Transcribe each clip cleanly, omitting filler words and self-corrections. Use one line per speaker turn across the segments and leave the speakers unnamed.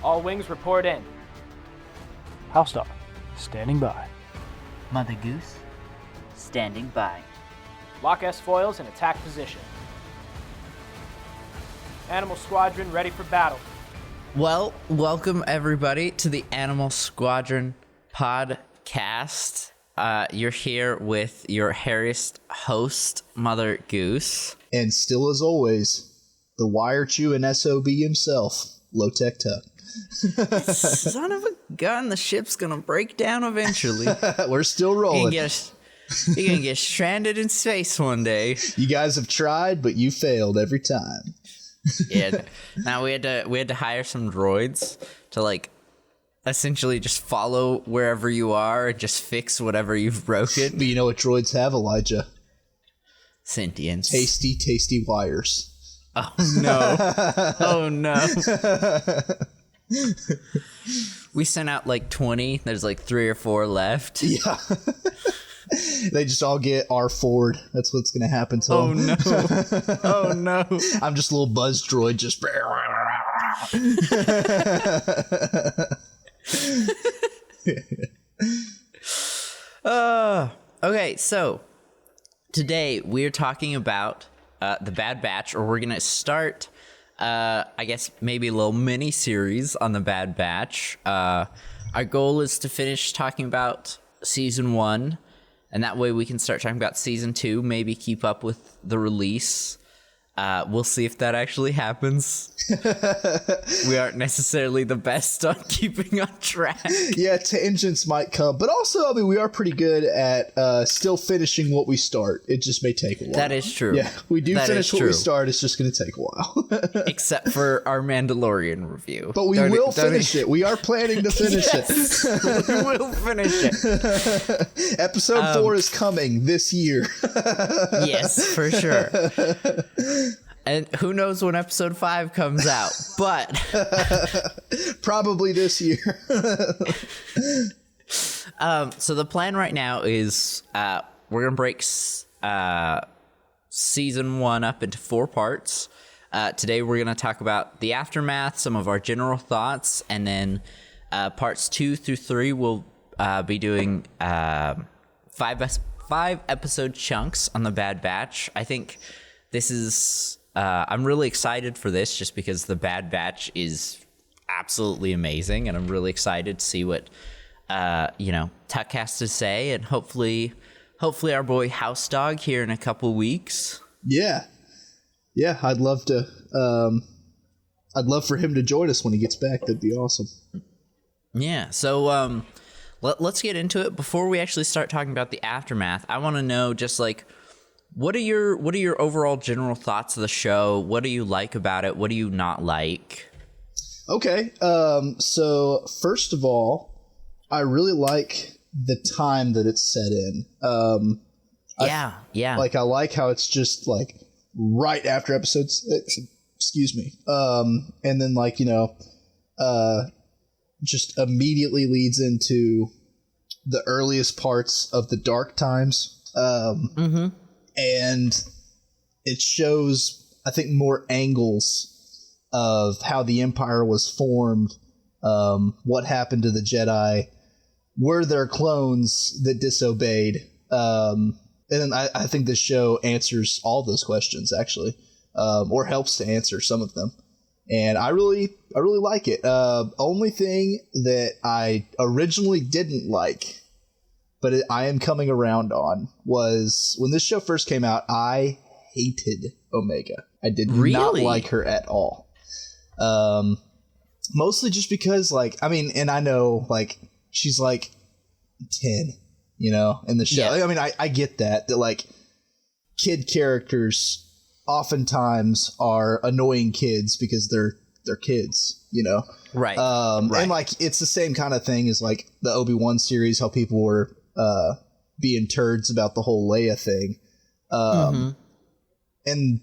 All wings report in.
HouseDog, standing by.
Mother Goose, standing by.
Lock S-foils in attack position. Animal Squadron ready for battle.
Well, welcome everybody to the Animal Squadron podcast. You're here with your hairiest host, Mother Goose.
And still as always, the wire chewing SOB himself, Lowtech Tuck.
Son of a gun, the ship's gonna break down eventually.
We're still rolling.
You're gonna get stranded in space one day.
You guys have tried, but you failed every time.
Yeah. Now we had to hire some droids to essentially just follow wherever you are and just fix whatever you've broken.
But you know what droids have, Elijah?
Sentience.
Tasty, tasty wires.
Oh no. Oh no. We sent out 20. There's 3 or 4 left.
Yeah. They just all get R4'd. That's what's going to happen to them.
Oh no. Oh no.
I'm just a little buzz droid just...
Okay, so today we're talking about The Bad Batch, or we're going to start, I guess, maybe a little mini-series on The Bad Batch. Our goal is to finish talking about Season 1, and that way we can start talking about Season 2, maybe keep up with the release. We'll see if that actually happens. We aren't necessarily the best on keeping on track.
Yeah, tangents might come, but also, I mean, we are pretty good at still finishing what we start. It just may take a while.
That is true.
Yeah, we do
That
finish
is
what
true.
we start. It's just going to take a while.
Except for our Mandalorian review.
But we will finish it. We are planning to finish it.
We will finish it.
Episode 4 is coming this year.
Yes, for sure. And who knows when episode 5 comes out, but
Probably this year.
so the plan right now is we're gonna break season 1 up into 4 parts. Today we're gonna talk about the aftermath, some of our general thoughts, and then parts 2 through 3 will be doing 5 episode chunks on the Bad Batch. I think this is I'm really excited for this just because the Bad Batch is absolutely amazing, and I'm really excited to see what Tuck has to say, and hopefully our boy HouseDog here in a couple weeks.
Yeah, I'd love to. I'd love for him to join us when he gets back. That'd be awesome.
Yeah, so let's get into it. Before we actually start talking about the aftermath, I want to know just what are your overall general thoughts of the show? What do you like about it? What do you not like?
Okay, so first of all, I really like the time that it's set in.
Yeah.
I like how it's just right after episode 6. Excuse me. And then just immediately leads into the earliest parts of the dark times. And it shows, I think, more angles of how the Empire was formed, what happened to the Jedi, were there clones that disobeyed, and then I think this show answers all those questions, actually, or helps to answer some of them. And I really like it. Only thing that I originally didn't like, but I am coming around on, was when this show first came out, I hated Omega. I did not like her at all. Mostly just because, and I know, she's 10, in the show. Yeah. I mean, I get that kid characters oftentimes are annoying kids because they're kids,
Right.
Right. And it's the same kind of thing as the Obi-Wan series, how people were being turds about the whole Leia thing. And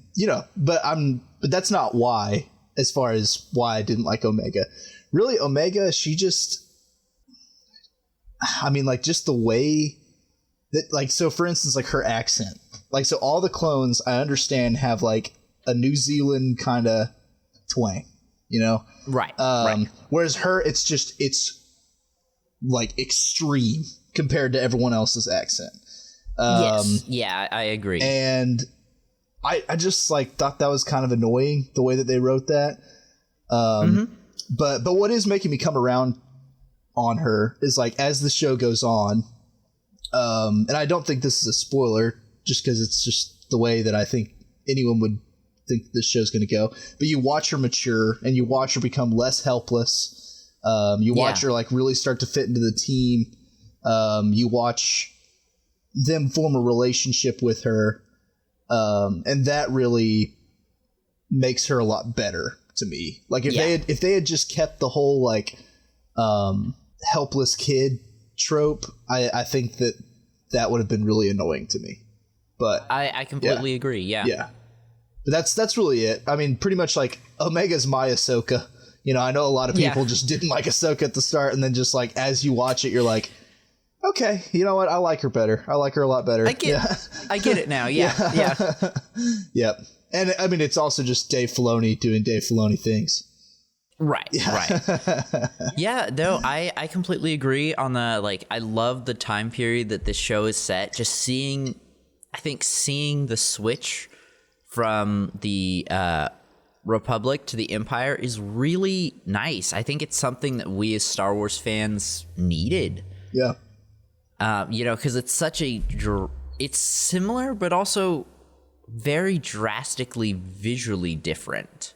but that's not why, as far as why I didn't like Omega. Really, Omega, she just, just the way that, so for instance, her accent, so all the clones I understand have a New Zealand kind of twang. you know?
Right.
Whereas her, it's like extreme compared to everyone else's accent.
Yes. Yeah, I agree.
And I just like thought that was kind of annoying the way that they wrote that. But what is making me come around on her is like as the show goes on, and I don't think this is a spoiler just because it's just the way that I think anyone would think this show's going to go. But you watch her mature and you watch her become less helpless. You watch her like really start to fit into the team. You watch them form a relationship with her. And that really makes her a lot better to me. Like if they had just kept the whole like helpless kid trope, I think that would have been really annoying to me. But
I completely agree. Yeah.
But that's really it. I mean, pretty much like Omega's my Ahsoka. You know, I know a lot of people just didn't like Ahsoka at the start, and then just like as you watch it, you're like, okay, you know what? I like her better. I like her a lot better.
I get it now. Yeah.
Yep. And I mean, it's also just Dave Filoni doing Dave Filoni things.
Right. Yeah, no, I completely agree on the, like, I love the time period that this show is set. Just seeing the switch from the Republic to the Empire is really nice. I think it's something that we as Star Wars fans needed.
Yeah.
You know, because it's such it's similar, but also very drastically visually different.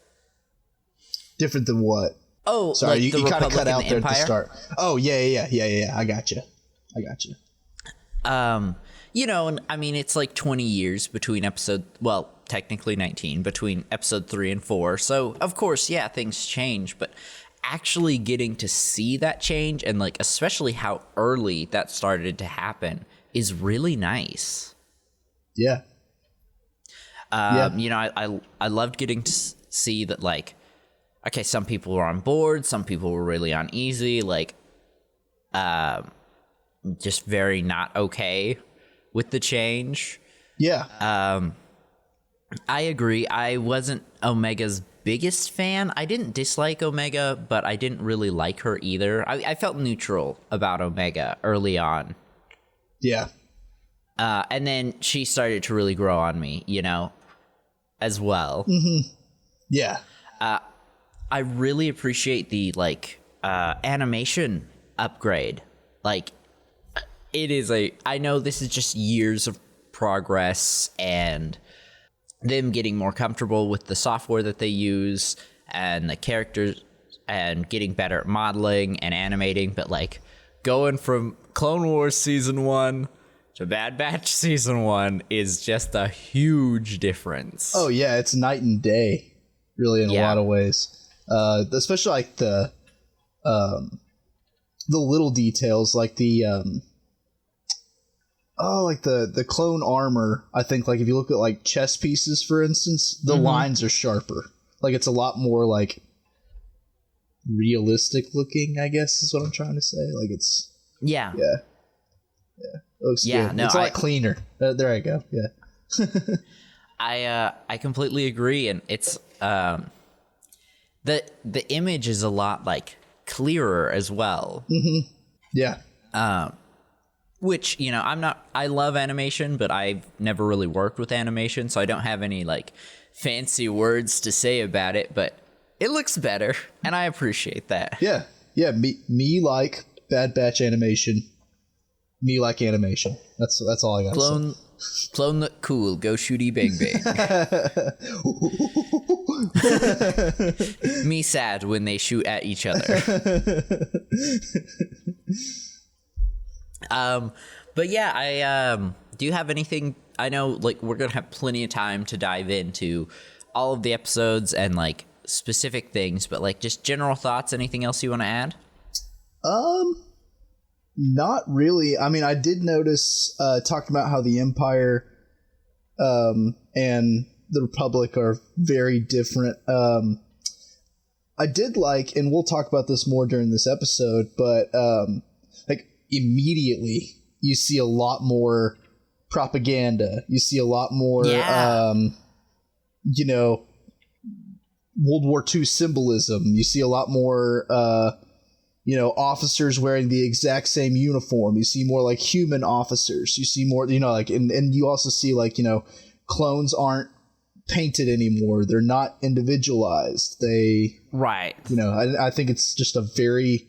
Different than what?
Oh,
sorry,
like
you kind of cut out there
Empire?
at the start. Oh, yeah. I got you.
You know, and I mean, it's like 20 years between technically 19, between episode 3 and 4. So, of course, yeah, things change, but actually getting to see that change and, like, especially how early that started to happen is really nice.
Yeah.
You know, I loved getting to see that, like, okay, some people were on board, some people were really uneasy, like, just very not okay with the change.
Yeah.
I agree. I wasn't Omega's biggest fan. I didn't dislike Omega, but I didn't really like her either. I felt neutral about Omega early on.
Yeah.
And then she started to really grow on me, you know, as well.
Mm-hmm. Yeah.
I really appreciate the, like, animation upgrade. Like, I know this is just years of progress and them getting more comfortable with the software that they use and the characters and getting better at modeling and animating, but, like, going from Clone Wars Season 1 to Bad Batch Season 1 is just a huge difference.
Oh, yeah, it's night and day, really, in a lot of ways. Especially, like, the little details, like the clone armor. I think, like, if you look at, like, chess pieces, for instance, the lines are sharper. Like, it's a lot more, like, realistic looking, I guess is what I'm trying to say. Like, it's... Yeah. It looks good. No, it's a lot cleaner. There I go. Yeah.
I completely agree, and it's the image is a lot, like, clearer as well.
Mm-hmm. Yeah.
Which, you know, I love animation, but I've never really worked with animation, so I don't have any, like, fancy words to say about it, but it looks better, and I appreciate that.
Yeah. Yeah, me like Bad Batch animation. Me like animation. That's all I got to say.
Clone look cool. Go shooty bang bang. Me sad when they shoot at each other. But yeah, I do you have anything? I know, like, we're gonna have plenty of time to dive into all of the episodes and, like, specific things, but, like, just general thoughts. Anything else you want to add?
Not really. I mean, I did notice talking about how the Empire and the Republic are very different. I did like, and we'll talk about this more during this episode, but like, immediately you see a lot more propaganda. You see a lot more, you know, World War II symbolism. You see a lot more, officers wearing the exact same uniform. You see more like human officers. You see more, and you also see clones aren't painted anymore. They're not individualized.
Right.
I think it's just a very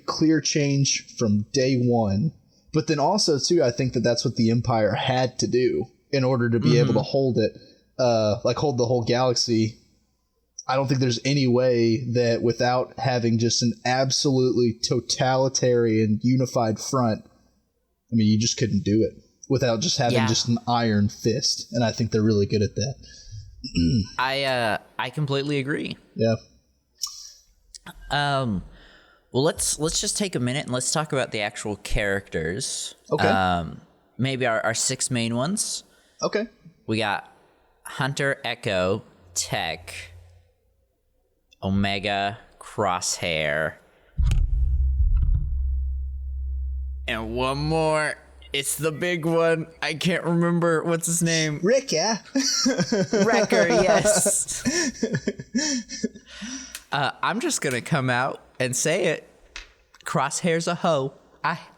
clear change from day one. But then also too, I think that's what the Empire had to do in order to be able to hold it, hold the whole galaxy. I don't think there's any way that without having just an absolutely totalitarian unified front, I mean, you just couldn't do it without just having just an iron fist. And I think they're really good at that.
I completely agree.
Yeah.
Well, let's just take a minute and let's talk about the actual characters.
Okay.
Maybe our 6 main ones.
Okay.
We got Hunter, Echo, Tech, Omega, Crosshair, and one more. It's the big one. I can't remember what's his name.
Rick, yeah.
Wrecker, yes. I'm just gonna come out and say it. Crosshair's a hoe.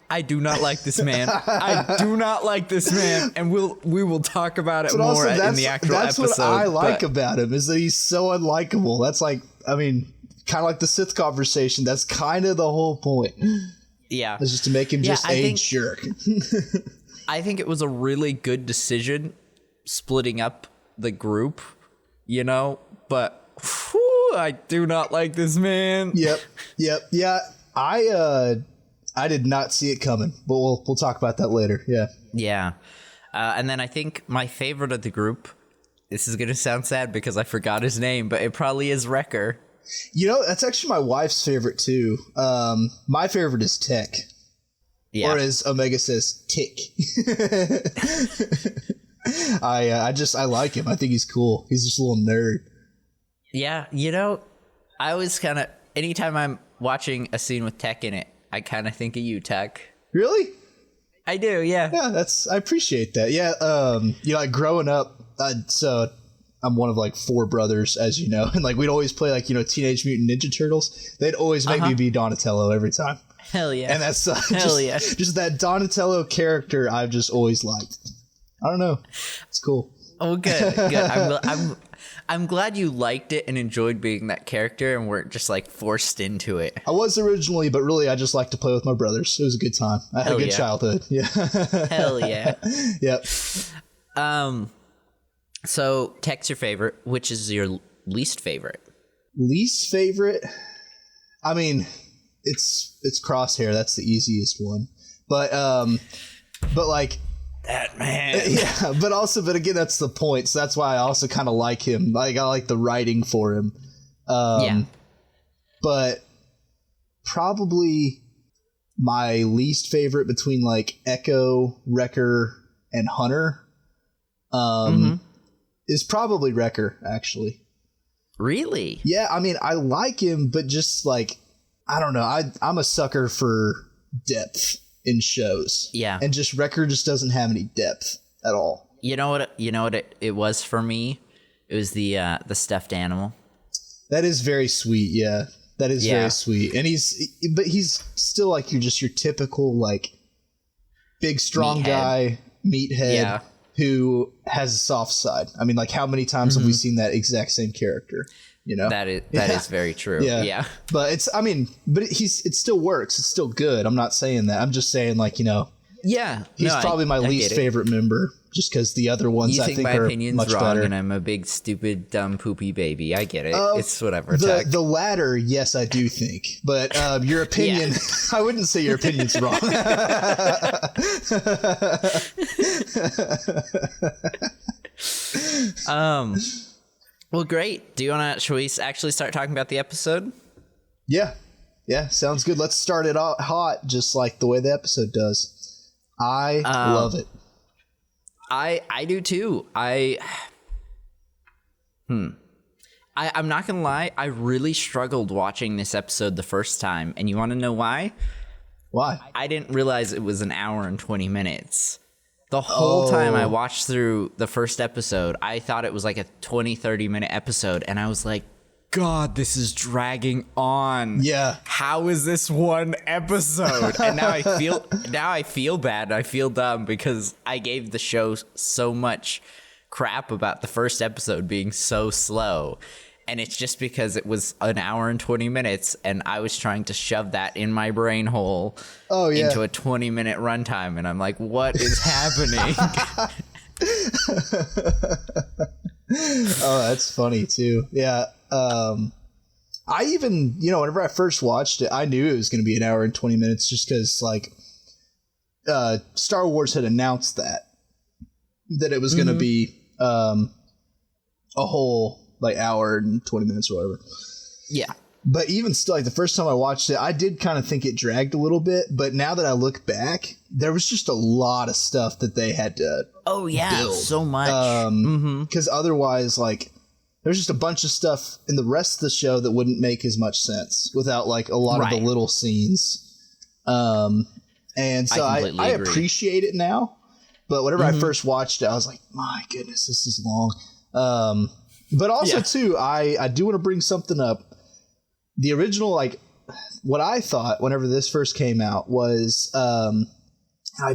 I do not like this man. I do not like this man, and we will talk about it more in the actual episode.
That's what I like about him, is that he's so unlikable. That's kind of like the Sith conversation. That's kind of the whole point.
Yeah.
It's just to make him jerk.
I think it was a really good decision splitting up the group, but I do not like this man.
Yep. Yeah, I did not see it coming, but we'll talk about that later. Yeah.
Yeah. And then I think my favorite of the group, this is going to sound sad because I forgot his name, but it probably is Wrecker.
That's actually my wife's favorite too. My favorite is Tech. Yeah. Or as Omega says, Tick. I like him. I think he's cool. He's just a little nerd.
Yeah. I always kind of, anytime I'm watching a scene with Tech in it, I kind of think of you, Tech.
Really?
I do, yeah.
Yeah, I appreciate that. Yeah, growing up, so I'm one of 4 brothers, as you know, and we'd always play Teenage Mutant Ninja Turtles. They'd always make me be Donatello every time.
Hell yeah.
And that's just that Donatello character I've just always liked. I don't know. It's cool.
Oh, good. I'm glad you liked it and enjoyed being that character and weren't just forced into it.
I was originally, but really I just like to play with my brothers. It was a good time. I had a good childhood. Yeah.
Hell yeah.
Yep.
So Tech's your favorite. Which is your least favorite?
Least favorite? I mean, it's Crosshair. That's the easiest one. But
that man.
Yeah, but again, that's the point. So that's why I also kind of like him. I like the writing for him. Yeah. But probably my least favorite between Echo, Wrecker, and Hunter is probably Wrecker, actually.
Really?
Yeah, I mean, I like him, but just I don't know. I'm a sucker for depth in shows.
Yeah.
And just Wrecker just doesn't have any depth at all.
You know what it was for me? It was the stuffed animal.
That is very sweet, yeah. That is very sweet. And he's still your typical big strong guy, meathead who has a soft side. I mean, how many times have we seen that exact same character?
That is very true. Yeah.
But it still works. It's still good. I'm not saying that. I'm just saying
yeah.
He's probably my least favorite member, just because the other ones I think
my
are
opinion's
much
wrong
better.
And I'm a big, stupid, dumb, poopy baby. I get it. It's whatever.
The latter, yes, I do think. But your opinion, I wouldn't say your opinion's wrong.
Well, great. Should we actually start talking about the episode?
Yeah, sounds good. Let's start it out hot, just like the way the episode does. I love it.
I do too. I'm not gonna lie, I really struggled watching this episode the first time, and you want to know why?
Why?
I didn't realize it was an hour and 20 minutes. The whole time I watched through the first episode, I thought it was like a 20-30 minute episode, and I was like, God, this is dragging on.
Yeah.
How is this one episode? And now I feel bad. I feel dumb because I gave the show so much crap about the first episode being so slow. And it's just because it was an hour and 20 minutes, and I was trying to shove that in my brain hole into a 20-minute runtime. And I'm like, what is happening?
Oh, that's funny too. Yeah. I even, whenever I first watched it, I knew it was going to be an hour and 20 minutes just because, like, Star Wars had announced that it was going to be a whole, like, hour and 20 minutes or whatever.
Yeah.
But even still, like, the first time I watched it, I did kind of think it dragged a little bit. But now that I look back, there was just a lot of stuff that they had to build.
So much.
Because otherwise, like, there's just a bunch of stuff in the rest of the show that wouldn't make as much sense without, like, a lot of the little scenes. And so I appreciate it now. But whenever I first watched it, I was like, my goodness, this is long. But also, too, I do want to bring something up. The original, like, what I thought whenever this first came out was, I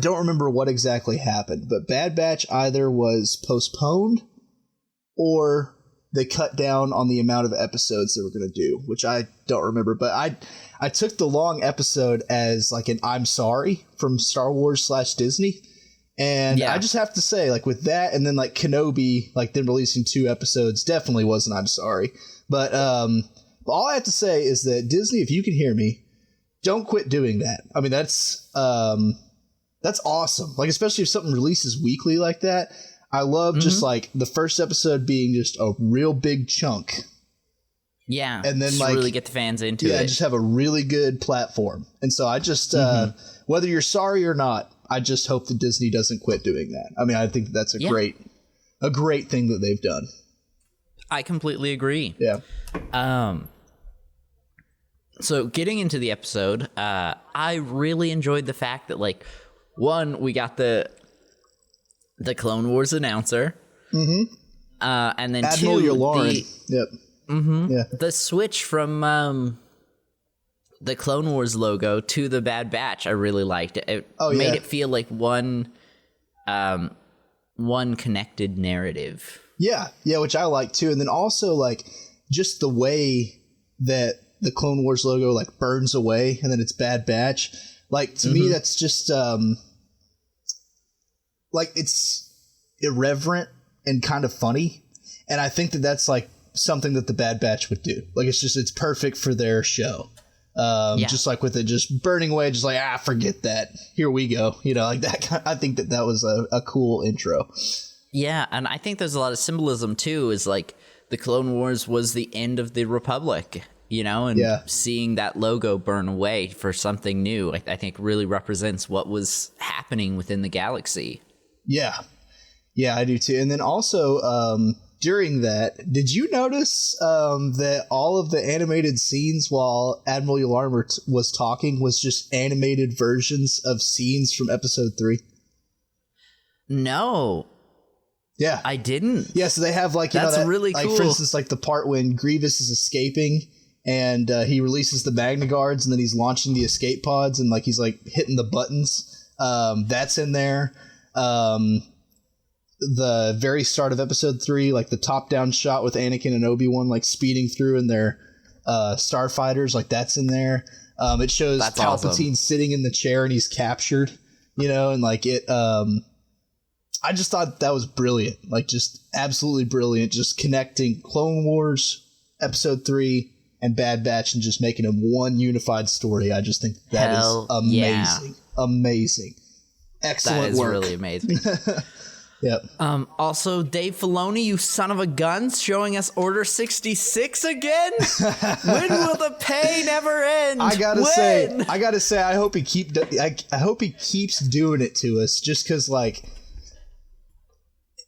don't remember what exactly happened, but Bad Batch either was postponed or they cut down on the amount of episodes they were going to do, which I don't remember. But I took the long episode as like an I'm sorry from Star Wars / Disney. And I just have to say, like, with that and then like Kenobi, like them releasing 2 episodes definitely wasn't I'm sorry. But all I have to say is that Disney, if you can hear me, don't quit doing that. I mean, that's awesome. Like, especially if something releases weekly like that. I love just like the first episode being just a real big chunk.
Yeah.
And then
just
like
really get the fans into it.
Yeah, just have a really good platform. And so I just, whether you're sorry or not, I just hope that Disney doesn't quit doing that. I mean, I think that's a great thing that they've done.
I completely agree.
Yeah.
So getting into the episode, I really enjoyed the fact that, like, one, we got the Clone Wars announcer, and then
Admiral Yularen.
The switch from the Clone Wars logo to the Bad Batch. I really liked it. It made it feel like one connected narrative. Yeah,
which I like too. And then also, like, just the way that the Clone Wars logo, like, burns away and then it's Bad Batch. Like, to me, that's just like, it's irreverent and kind of funny. And I think that that's like something that the Bad Batch would do. Like, it's perfect for their show. Just like with it just burning away, just like, forget that. Here we go. Like that. I think that was a cool intro.
Yeah, and I think there's a lot of symbolism too, is like the Clone Wars was the end of the Republic, and seeing that logo burn away for something new, I think really represents what was happening within the galaxy. Yeah, I do too. And then also, during that, did you notice that all of the animated scenes while Admiral Yularen was talking was just animated versions of scenes from Episode 3? No.
Yeah.
I didn't.
Yeah, so they have, like,
that's really cool.
Like, for instance, like the part when Grievous is escaping and he releases the Magna Guards and then he's launching the escape pods and, like, he's, like, hitting the buttons. That's in there. The very start of Episode 3, like the top-down shot with Anakin and Obi-Wan, like, speeding through in their starfighters, like, that's in there. It shows
that's
Palpatine
awesome.
sitting in the chair and he's captured, and, like, it... I just thought that was brilliant. Like, just absolutely brilliant. Just connecting Clone Wars, Episode 3, and Bad Batch and just making them one unified story. I just think that is amazing. Yeah. Amazing. Excellent work.
That is really amazing.
Yep.
Also, Dave Filoni, you son of a gun, showing us Order 66 again? When will the pay never end?
I gotta say, I hope he keeps doing it to us, just because, like,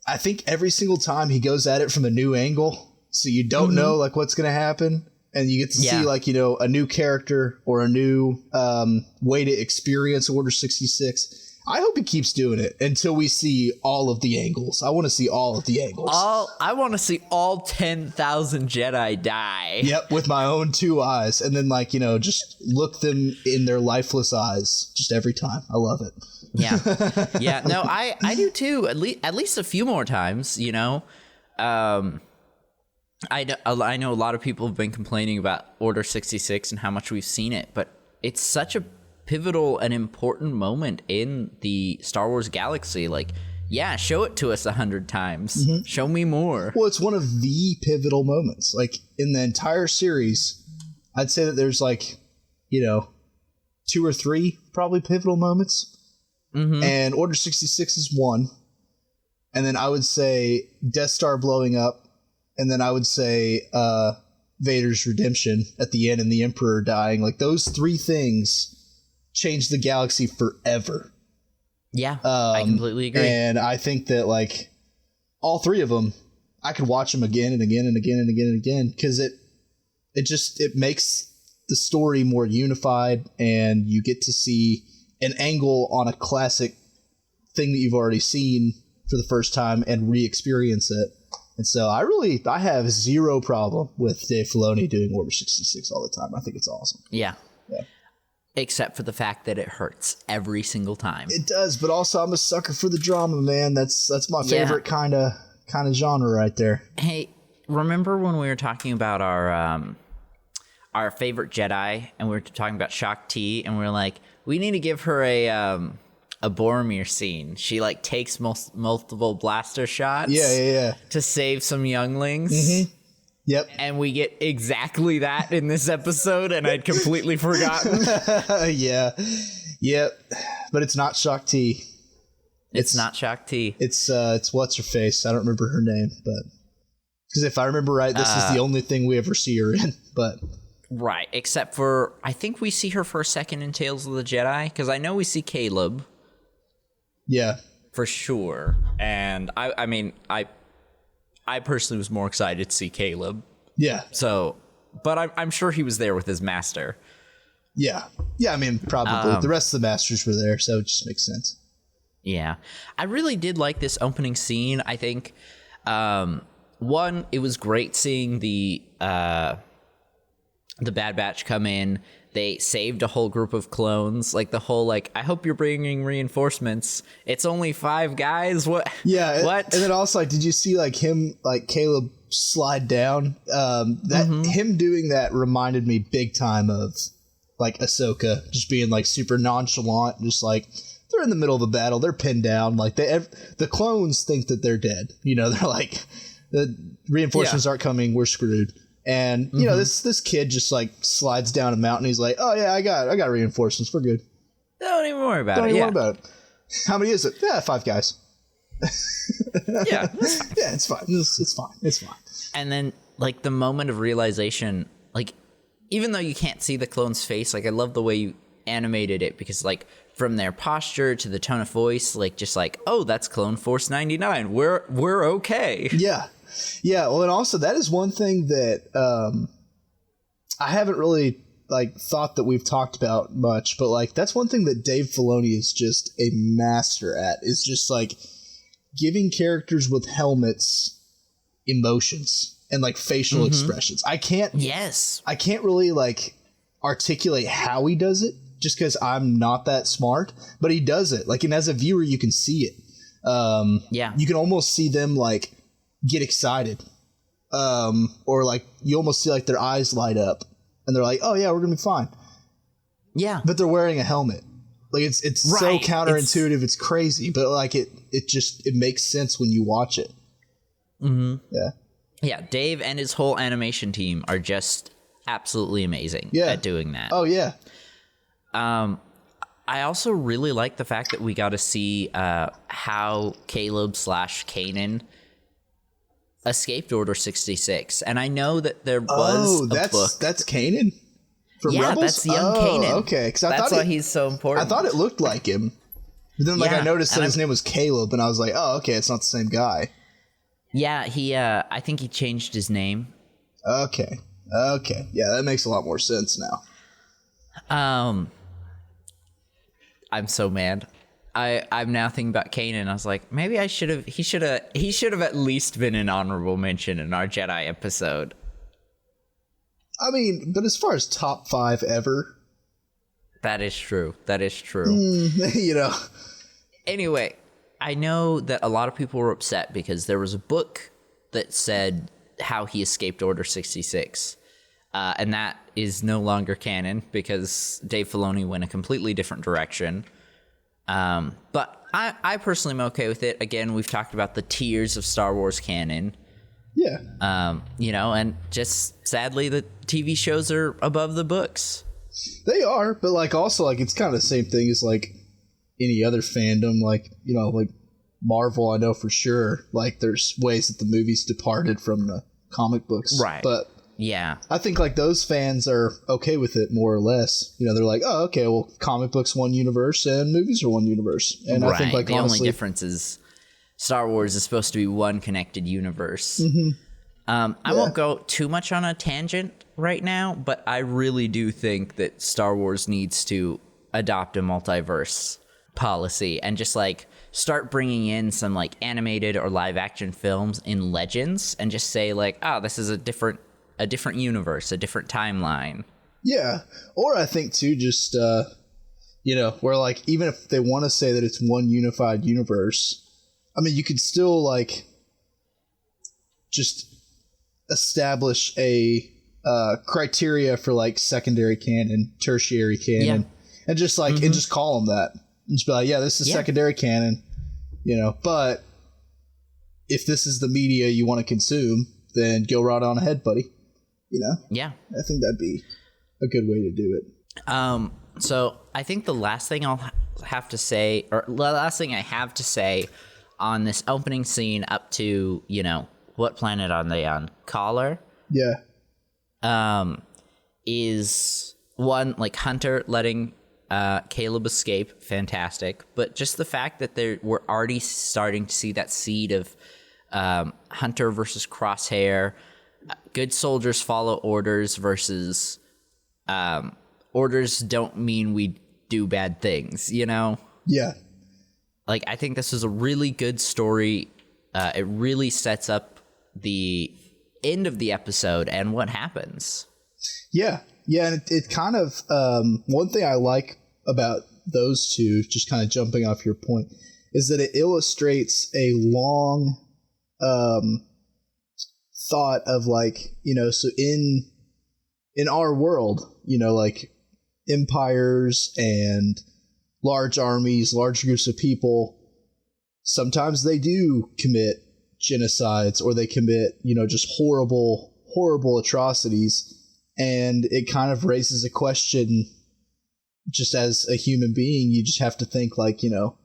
I think every single time he goes at it from a new angle, so you don't know, like, what's gonna happen, and you get to see, like, a new character or a new way to experience Order 66. I hope he keeps doing it until we see all of the angles. I want to see all of the angles.
I want to see all 10,000 Jedi die.
Yep, with my own 2 eyes, and then just look them in their lifeless eyes just every time. I love it.
Yeah. No, I do too. At least a few more times. I know a lot of people have been complaining about Order 66 and how much we've seen it, but it's such a pivotal and important moment in the Star Wars galaxy. Like, yeah, show it to us 100 times. Mm-hmm. Show me more.
Well, it's one of the pivotal moments. Like, in the entire series, I'd say that there's 2 or 3 probably pivotal moments. Mm-hmm. And Order 66 is one. And then I would say Death Star blowing up. And then I would say Vader's redemption at the end and the Emperor dying. Like, those 3 things changed the galaxy forever.
Yeah, I completely agree.
And I think that, all 3 of them, I could watch them again and again and again and again and again, because it makes the story more unified, and you get to see an angle on a classic thing that you've already seen for the first time and re-experience it. And so I have zero problem with Dave Filoni doing Order 66 all the time. I think it's awesome.
Yeah. Except for the fact that it hurts every single time.
It does, but also I'm a sucker for the drama, man. That's my favorite kind of genre right there.
Hey, remember when we were talking about our favorite Jedi, and we were talking about Shaak Ti, and we were like, we need to give her a Boromir scene. She takes multiple blaster shots.
Yeah.
To save some younglings.
Mm-hmm. Yep.
And we get exactly that in this episode, and I'd completely forgotten.
Yeah. Yep. But it's not Shaak Ti.
It's not Shaak Ti.
It's what's her face? I don't remember her name, but because if I remember right, this is the only thing we ever see her in. But
right, except for I think we see her for a second in Tales of the Jedi, because I know we see Caleb.
Yeah.
For sure. And I personally was more excited to see Caleb.
Yeah.
So, but I'm sure he was there with his master.
Yeah. Yeah, probably. The rest of the masters were there, so it just makes sense.
Yeah. I really did like this opening scene. I think, one, it was great seeing the Bad Batch come in. They saved a whole group of clones. The whole, I hope you're bringing reinforcements. It's only 5 guys. What?
Yeah.
What?
And then also, did you see, Caleb slide down? Him doing that reminded me big time of, Ahsoka just being, super nonchalant. Just, they're in the middle of a battle. They're pinned down. The clones think that they're dead. They're the reinforcements aren't coming. We're screwed. And this kid just slides down a mountain. He's like, "Oh yeah, I got reinforcements. We're good.
Don't even worry about it.
Don't even worry about it. How many is it? Yeah, 5 guys.
Yeah,
yeah, it's fine. It's fine.
And then the moment of realization, even though you can't see the clone's face, I love the way you animated it, because from their posture to the tone of voice, oh, that's Clone Force 99. We're okay.
Yeah. Yeah, well, and also that is one thing that I haven't really thought that we've talked about much, but that's one thing that Dave Filoni is just a master at, is just giving characters with helmets emotions and facial expressions. I can't really articulate how he does it, just because I'm not that smart, but he does it. And as a viewer, you can see it. You can almost see them get excited, or you almost see their eyes light up, and they're like, "Oh yeah, we're gonna be fine."
Yeah,
but they're wearing a helmet. It's right. So counterintuitive. It's crazy, but it makes sense when you watch it.
Mm-hmm.
Yeah,
yeah. Dave and his whole animation team are just absolutely amazing at doing that.
Oh yeah.
I also really like the fact that we got to see how Caleb / Kanan escaped Order 66, and I know that there was a book.
That's Kanan from Rebels?
That's young Kanan.
Okay, because
that's why he's so important.
I thought it looked like him, but then I noticed that his name was Caleb, and I was like, oh, okay, it's not the same guy.
Yeah, he. I think he changed his name.
Okay, yeah, that makes a lot more sense now.
I'm so mad. I'm now thinking about Kanan. I was like, maybe he should have at least been an honorable mention in our Jedi episode.
I mean, but as far as top 5 ever,
that is true.
you know.
Anyway, I know that a lot of people were upset because there was a book that said how he escaped Order 66. And that is no longer canon because Dave Filoni went a completely different direction. But I personally am okay with it. Again, we've talked about the tiers of Star Wars canon.
Yeah.
You know, and just sadly the TV shows are above the books.
They are, but like also like it's kind of the same thing as like any other fandom. Like, you know, like Marvel, I know for sure. Like there's ways that the movies departed from the comic books.
Right.
But
yeah,
I think like those fans are okay with it more or less. You know, they're like, oh, okay, well, comic books one universe and movies are one universe. And
right.
I think like
the
honestly,
only difference is Star Wars is supposed to be one connected universe. I won't go too much on a tangent right now, but I really do think that Star Wars needs to adopt a multiverse policy and just like start bringing in some like animated or live action films in Legends and just say like, oh, this is a different universe, a different timeline.
Yeah. Or I think too, just, you know, where like, even if they want to say that it's one unified universe, I mean, you could still like just establish a criteria for like secondary canon, tertiary canon, and just like, and just call them that. And just be like, yeah, this is secondary canon, you know, but if this is the media you want to consume, then go right on ahead, buddy. You know? Yeah. I think that'd be a good way to do it.
So I think the last thing I'll have to say, or the last thing I have to say on this opening scene up to, you know, what planet are they on? Collar?
Yeah.
Is one, like Hunter letting Caleb escape, fantastic. But just the fact that we're already starting to see that seed of Hunter versus Crosshair, good soldiers follow orders versus orders don't mean we do bad things, you know?
Yeah.
Like, I think this is a really good story. It really sets up the end of the episode and what happens.
Yeah. Yeah, and it kind of, one thing I like about those two, just kind of jumping off your point, is that it illustrates a long thought of like, you know, so in our world, you know, like empires and large armies, large groups of people, sometimes they do commit genocides or they commit, you know, just horrible atrocities. And it kind of raises a question, just as a human being, you just have to think like, you know,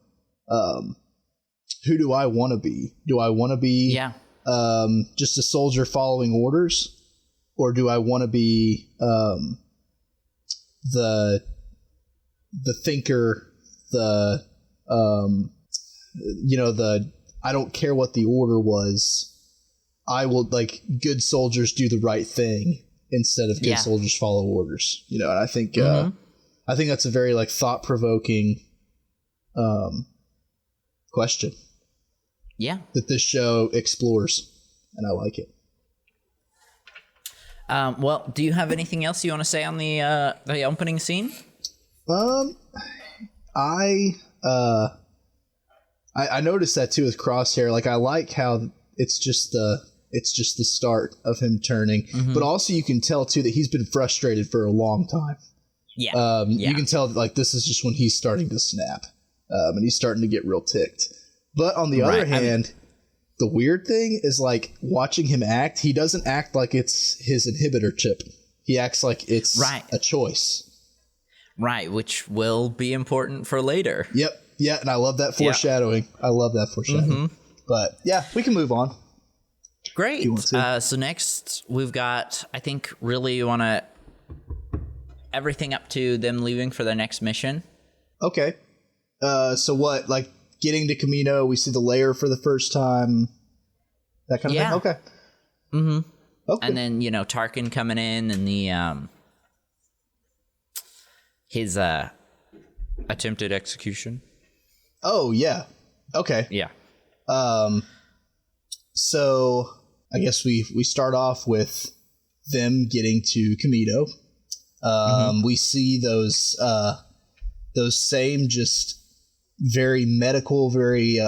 who do I want to be? Do I want to be just a soldier following orders? Or do I want to be the thinker, the you know, the I don't care what the order was, I will, like, good soldiers do the right thing instead of good soldiers follow orders, you know. And I think that's a very like thought-provoking question that this show explores, and I like it.
Well, do you have anything else you want to say on the opening scene?
I noticed that too with Crosshair. Like, I like how it's just the start of him turning, but also you can tell too that he's been frustrated for a long time. You can tell that, like, this is just when he's starting to snap, and he's starting to get real ticked. But on the other hand, the weird thing is, like, watching him act, he doesn't act like it's his inhibitor chip. He acts like it's a choice.
Right, which will be important for later.
Yep. Yeah, and I love that foreshadowing. I love that foreshadowing. But yeah, we can move on.
Great. So next we've got, I think, really you want to everything up to them leaving for their next mission. Okay.
So what, like getting to Camino, we see the lair for the first time, that kind of thing? Okay.
Okay. And then, you know, Tarkin coming in and the his attempted execution.
Oh, yeah. Okay.
Yeah.
So I guess we start off with them getting to Camino. We see those same just very medical, very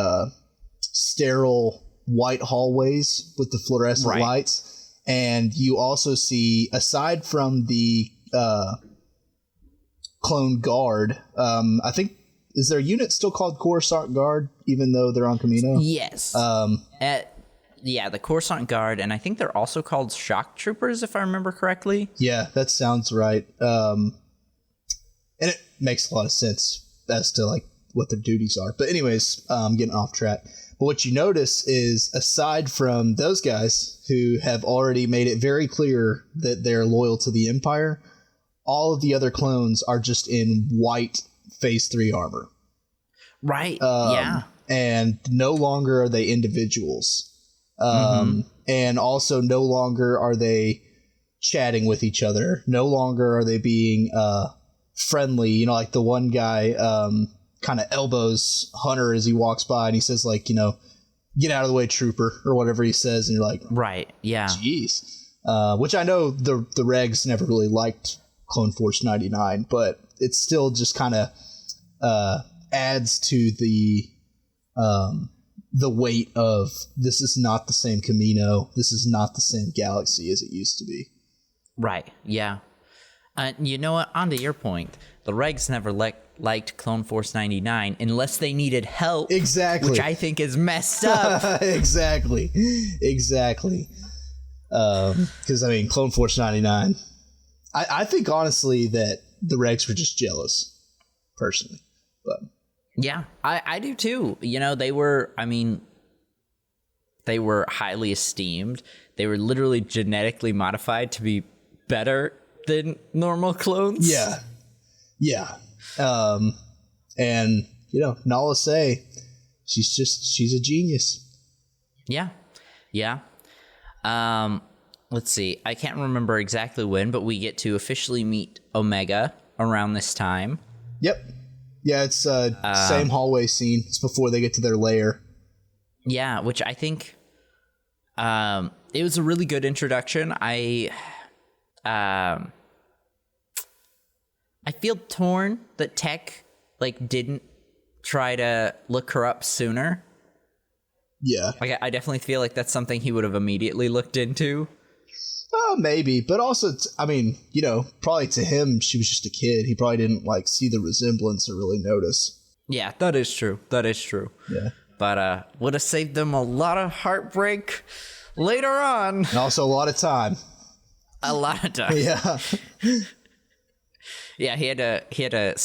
sterile white hallways with the fluorescent lights. And you also see, aside from the clone guard, I think, is their unit still called Coruscant Guard, even though they're on Camino?
Yes. Yeah, the Coruscant Guard, and I think they're also called Shock Troopers, if I remember correctly.
Yeah, that sounds right. And it makes a lot of sense as to like what their duties are. But anyways, I'm getting off track. But what you notice is, aside from those guys who have already made it very clear that they're loyal to the Empire, all of the other clones are just in white Phase 3 armor.
Right, yeah.
And no longer are they individuals. And also no longer are they chatting with each other. No longer are they being friendly. You know, like the one guy kind of elbows Hunter as he walks by, and he says, like, you know, get out of the way, trooper, or whatever he says. And you're like,
right, yeah.
Jeez. Which I know the regs never really liked Clone Force 99, but it still just kind of adds to the weight of, this is not the same Camino. This is not the same galaxy as it used to be.
Right, yeah. You know what? On to your point, the regs never liked Clone Force 99 unless they needed help.
Exactly.
Which I think is messed up.
Exactly. Because, I mean, Clone Force 99, I think, honestly, that the regs were just jealous, personally. But
yeah, I do too. You know, they were highly esteemed. They were literally genetically modified to be better than normal clones.
Yeah. And, you know, Nala Say, she's a genius.
Yeah. Let's see. I can't remember exactly when, but we get to officially meet Omega around this time.
Yep. Yeah, it's same hallway scene. It's before they get to their lair.
Yeah, which I think it was a really good introduction. I feel torn that Tech didn't try to look her up sooner.
Yeah.
I definitely feel like that's something he would have immediately looked into.
Maybe, but also, I mean, you know, probably to him, she was just a kid. He probably didn't see the resemblance or really notice.
Yeah, that is true.
Yeah.
But would have saved them a lot of heartbreak later on.
And also a lot of time.
Yeah. Yeah, he had to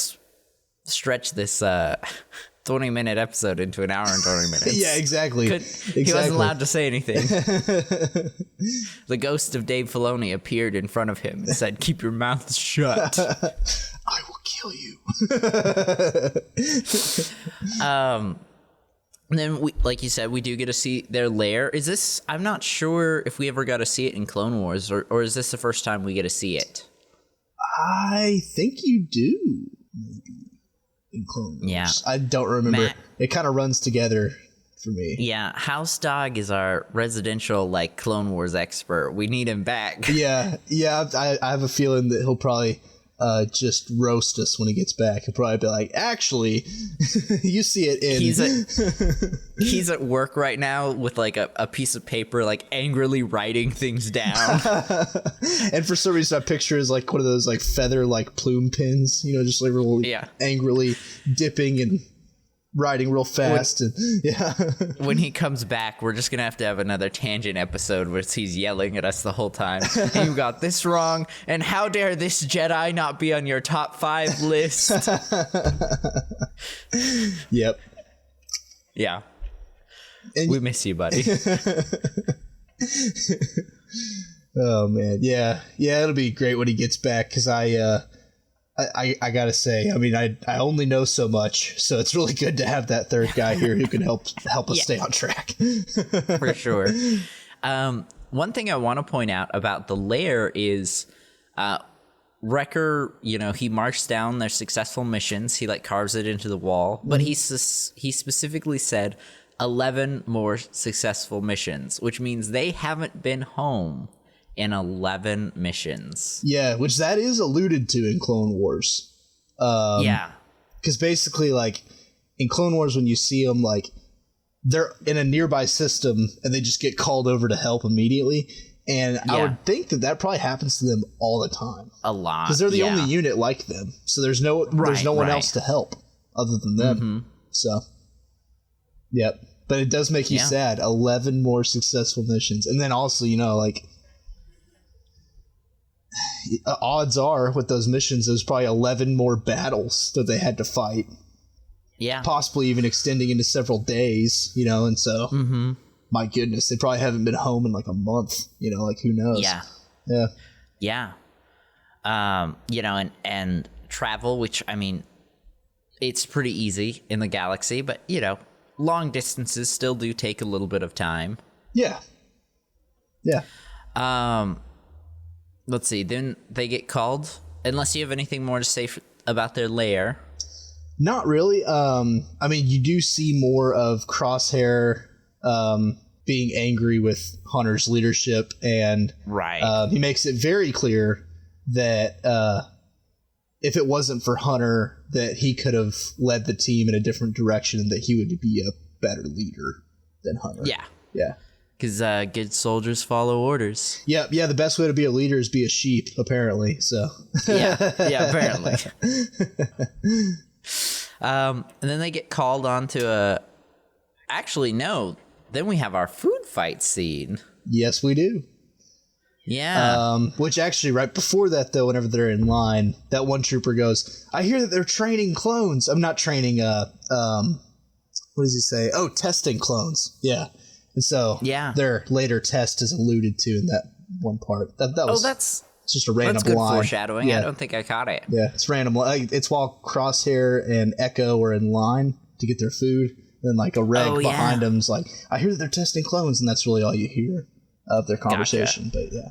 stretch this 20-minute episode into an hour and 20 minutes.
Yeah, exactly.
He wasn't allowed to say anything. The ghost of Dave Filoni appeared in front of him and said, "Keep your mouth shut."
I will kill you.
And then, like you said, we do get to see their lair. Is this... I'm not sure if we ever got to see it in Clone Wars, or is this the first time we get to see it?
I think you do, maybe, in Clone Wars.
Yeah.
I don't remember. It kind of runs together for me.
Yeah, HouseDog is our residential, Clone Wars expert. We need him back.
Yeah, I have a feeling that he'll probably just roast us when he gets back. He'll probably be like, actually, you see it in...
He's at work right now with a piece of paper, angrily writing things down.
And for some reason I picture is one of those feather plume pins, you know, just really angrily dipping and writing real fast.
When he comes back, we're just gonna have to have another tangent episode where he's yelling at us the whole time. You got this wrong, and how dare this Jedi not be on your top 5 list?
Yep.
Yeah.
And
we miss you, buddy.
Oh man, yeah, it'll be great when he gets back, because I gotta say, I mean, I only know so much, so it's really good to have that third guy here who can help us stay on track.
For sure. One thing I want to point out about the lair is Wrecker, he marched down their successful missions. He like carves it into the wall, but he specifically said 11 more successful missions, which means they haven't been home in 11 missions.
Yeah, which that is alluded to in Clone Wars.
Yeah.
Because basically, like, in Clone Wars, when you see them, like, they're in a nearby system and they just get called over to help immediately. And I would think that probably happens to them all the time.
A lot.
Because they're the only unit like them. So there's no one else to help other than them. Mm-hmm. So, yep. But it does make you sad. 11 more successful missions. And then also, like, odds are with those missions, there's probably 11 more battles that they had to fight.
Yeah.
Possibly even extending into several days, and so, my goodness, they probably haven't been home in like a month, like who knows?
Yeah.
Yeah.
Yeah. And travel, which, I mean, it's pretty easy in the galaxy, but, long distances still do take a little bit of time.
Yeah. Yeah.
Let's see. Then they get called. Unless you have anything more to say about their lair.
Not really. I mean, you do see more of Crosshair being angry with Hunter's leadership, and he makes it very clear that if it wasn't for Hunter, that he could have led the team in a different direction, and that he would be a better leader than Hunter.
Yeah.
Yeah.
Because good soldiers follow orders.
Yeah, the best way to be a leader is be a sheep, apparently. So
yeah, apparently. And then they get called on to a... Actually, no. Then we have our food fight scene.
Yes, we do.
Yeah.
Which actually, right before that, though, whenever they're in line, that one trooper goes, I hear that they're training clones. I'm not training, what does he say? Oh, testing clones. Yeah. And so their later test is alluded to in that one part. That was
that's
just a random
good
line.
Foreshadowing.
Yeah.
I don't think I caught it.
Yeah, it's random. It's while Crosshair and Echo are in line to get their food. And like a reg behind them's like, I hear that they're testing clones, and that's really all you hear of their conversation. Gotcha. But yeah,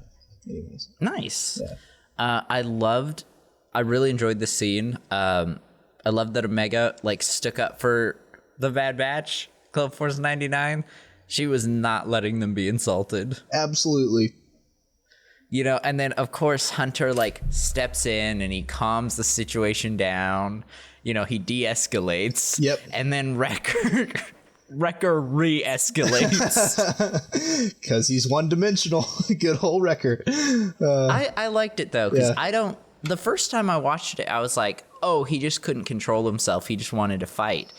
anyways.
Nice.
Yeah.
I really enjoyed the scene. I loved that Omega like stuck up for the Bad Batch, Club Force 99. She was not letting them be insulted.
Absolutely.
And then of course Hunter like steps in and he calms the situation down. He de-escalates.
Yep.
And then Wrecker re-escalates.
Because he's one-dimensional. Good old Wrecker.
I liked it though, because the first time I watched it, I was like, oh, he just couldn't control himself. He just wanted to fight.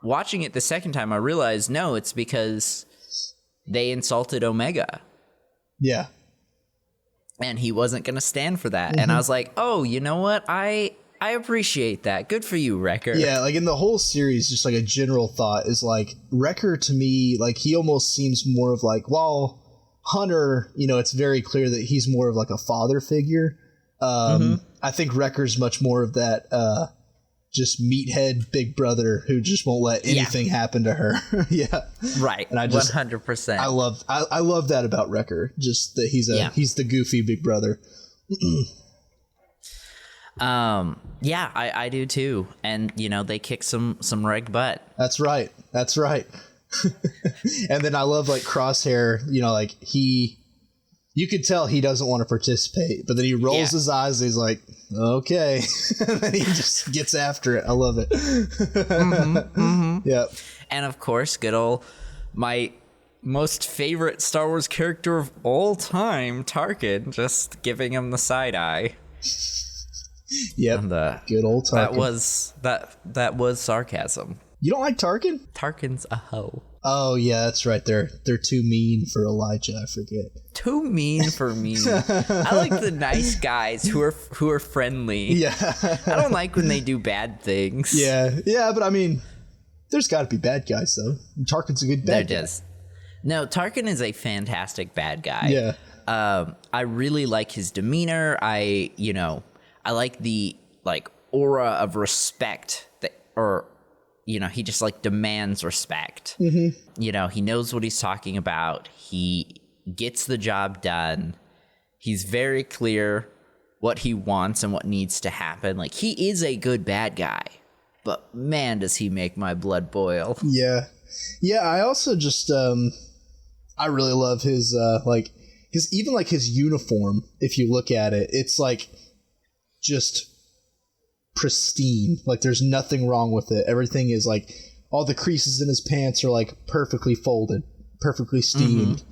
Watching it the second time, I realized, no, it's because they insulted Omega.
Yeah.
And he wasn't going to stand for that. Mm-hmm. And I was like, oh, you know what? I appreciate that. Good for you, Wrecker.
Yeah, like in the whole series, just like a general thought is like, Wrecker to me, like he almost seems more of like, while Hunter, it's very clear that he's more of like a father figure. I think Wrecker's much more of that just meathead big brother who just won't let anything happen to her. Yeah.
Right. And I just 100%.
I love that about Wrecker. Just that he's the goofy big brother.
I do too. And they kick some reg butt.
That's right. And then I love like Crosshair, like you could tell he doesn't want to participate, but then he rolls his eyes and he's like, okay. And then he just gets after it. I love it. Yep.
And of course, good old my most favorite Star Wars character of all time, Tarkin, just giving him the side eye.
Yep. Good old Tarkin.
That was sarcasm.
You don't like Tarkin?
Tarkin's a hoe.
Oh yeah, that's right. They're too mean for Elijah. I forget.
Too mean for me. I like the nice guys who are friendly.
Yeah.
I don't like when they do bad things.
Yeah, but I mean, there's got to be bad guys though. Tarkin's a good bad guy.
No, Tarkin is a fantastic bad guy.
Yeah.
I really like his demeanor. I like the aura of respect he just demands respect. Mm-hmm. He knows what he's talking about. He gets the job done. He's very clear what he wants and what needs to happen. Like, he is a good bad guy, but man, does he make my blood boil.
Yeah. Yeah, I also just, I really love his, even like his uniform, if you look at it, it's like just pristine. Like, there's nothing wrong with it. Everything is like, all the creases in his pants are like perfectly folded, perfectly steamed.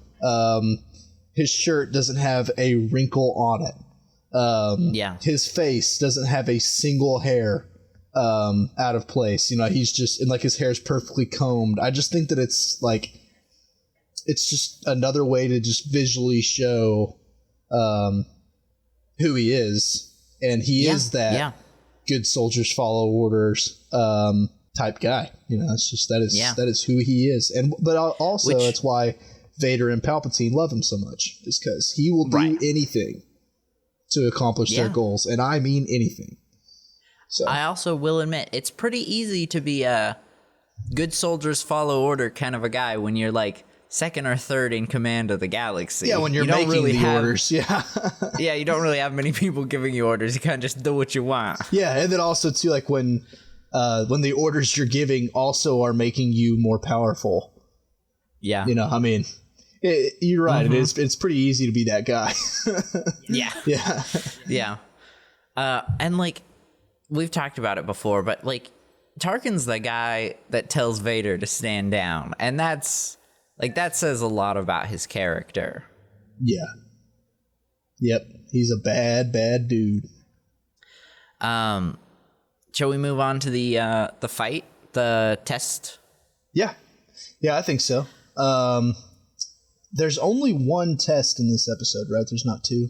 His shirt doesn't have a wrinkle on it. His face doesn't have a single hair out of place. You know, he's just, and like his hair is perfectly combed. I just think that it's like, it's just another way to just visually show who he is, and he is that good soldiers follow orders type guy. You know, it's just that is who he is, and but also it's why Vader and Palpatine love him so much, is because he will do anything to accomplish their goals, and I mean anything. So
I also will admit, it's pretty easy to be a good soldiers follow order kind of a guy when you're like second or third in command of the galaxy.
Yeah, when you're making really the orders. Yeah.
Yeah, you don't really have many people giving you orders. You kind of just do what you want.
Yeah, and then also too, like when the orders you're giving also are making you more powerful. Yeah. You know, I mean, you're right. It's pretty easy to be that guy.
Yeah. And like, we've talked about it before, but like, Tarkin's the guy that tells Vader to stand down, and that's like, that says a lot about his character.
Yeah. Yep. He's a bad dude.
Shall we move on to the fight, the test?
Yeah, I think so. There's only one test in this episode, right? There's not two.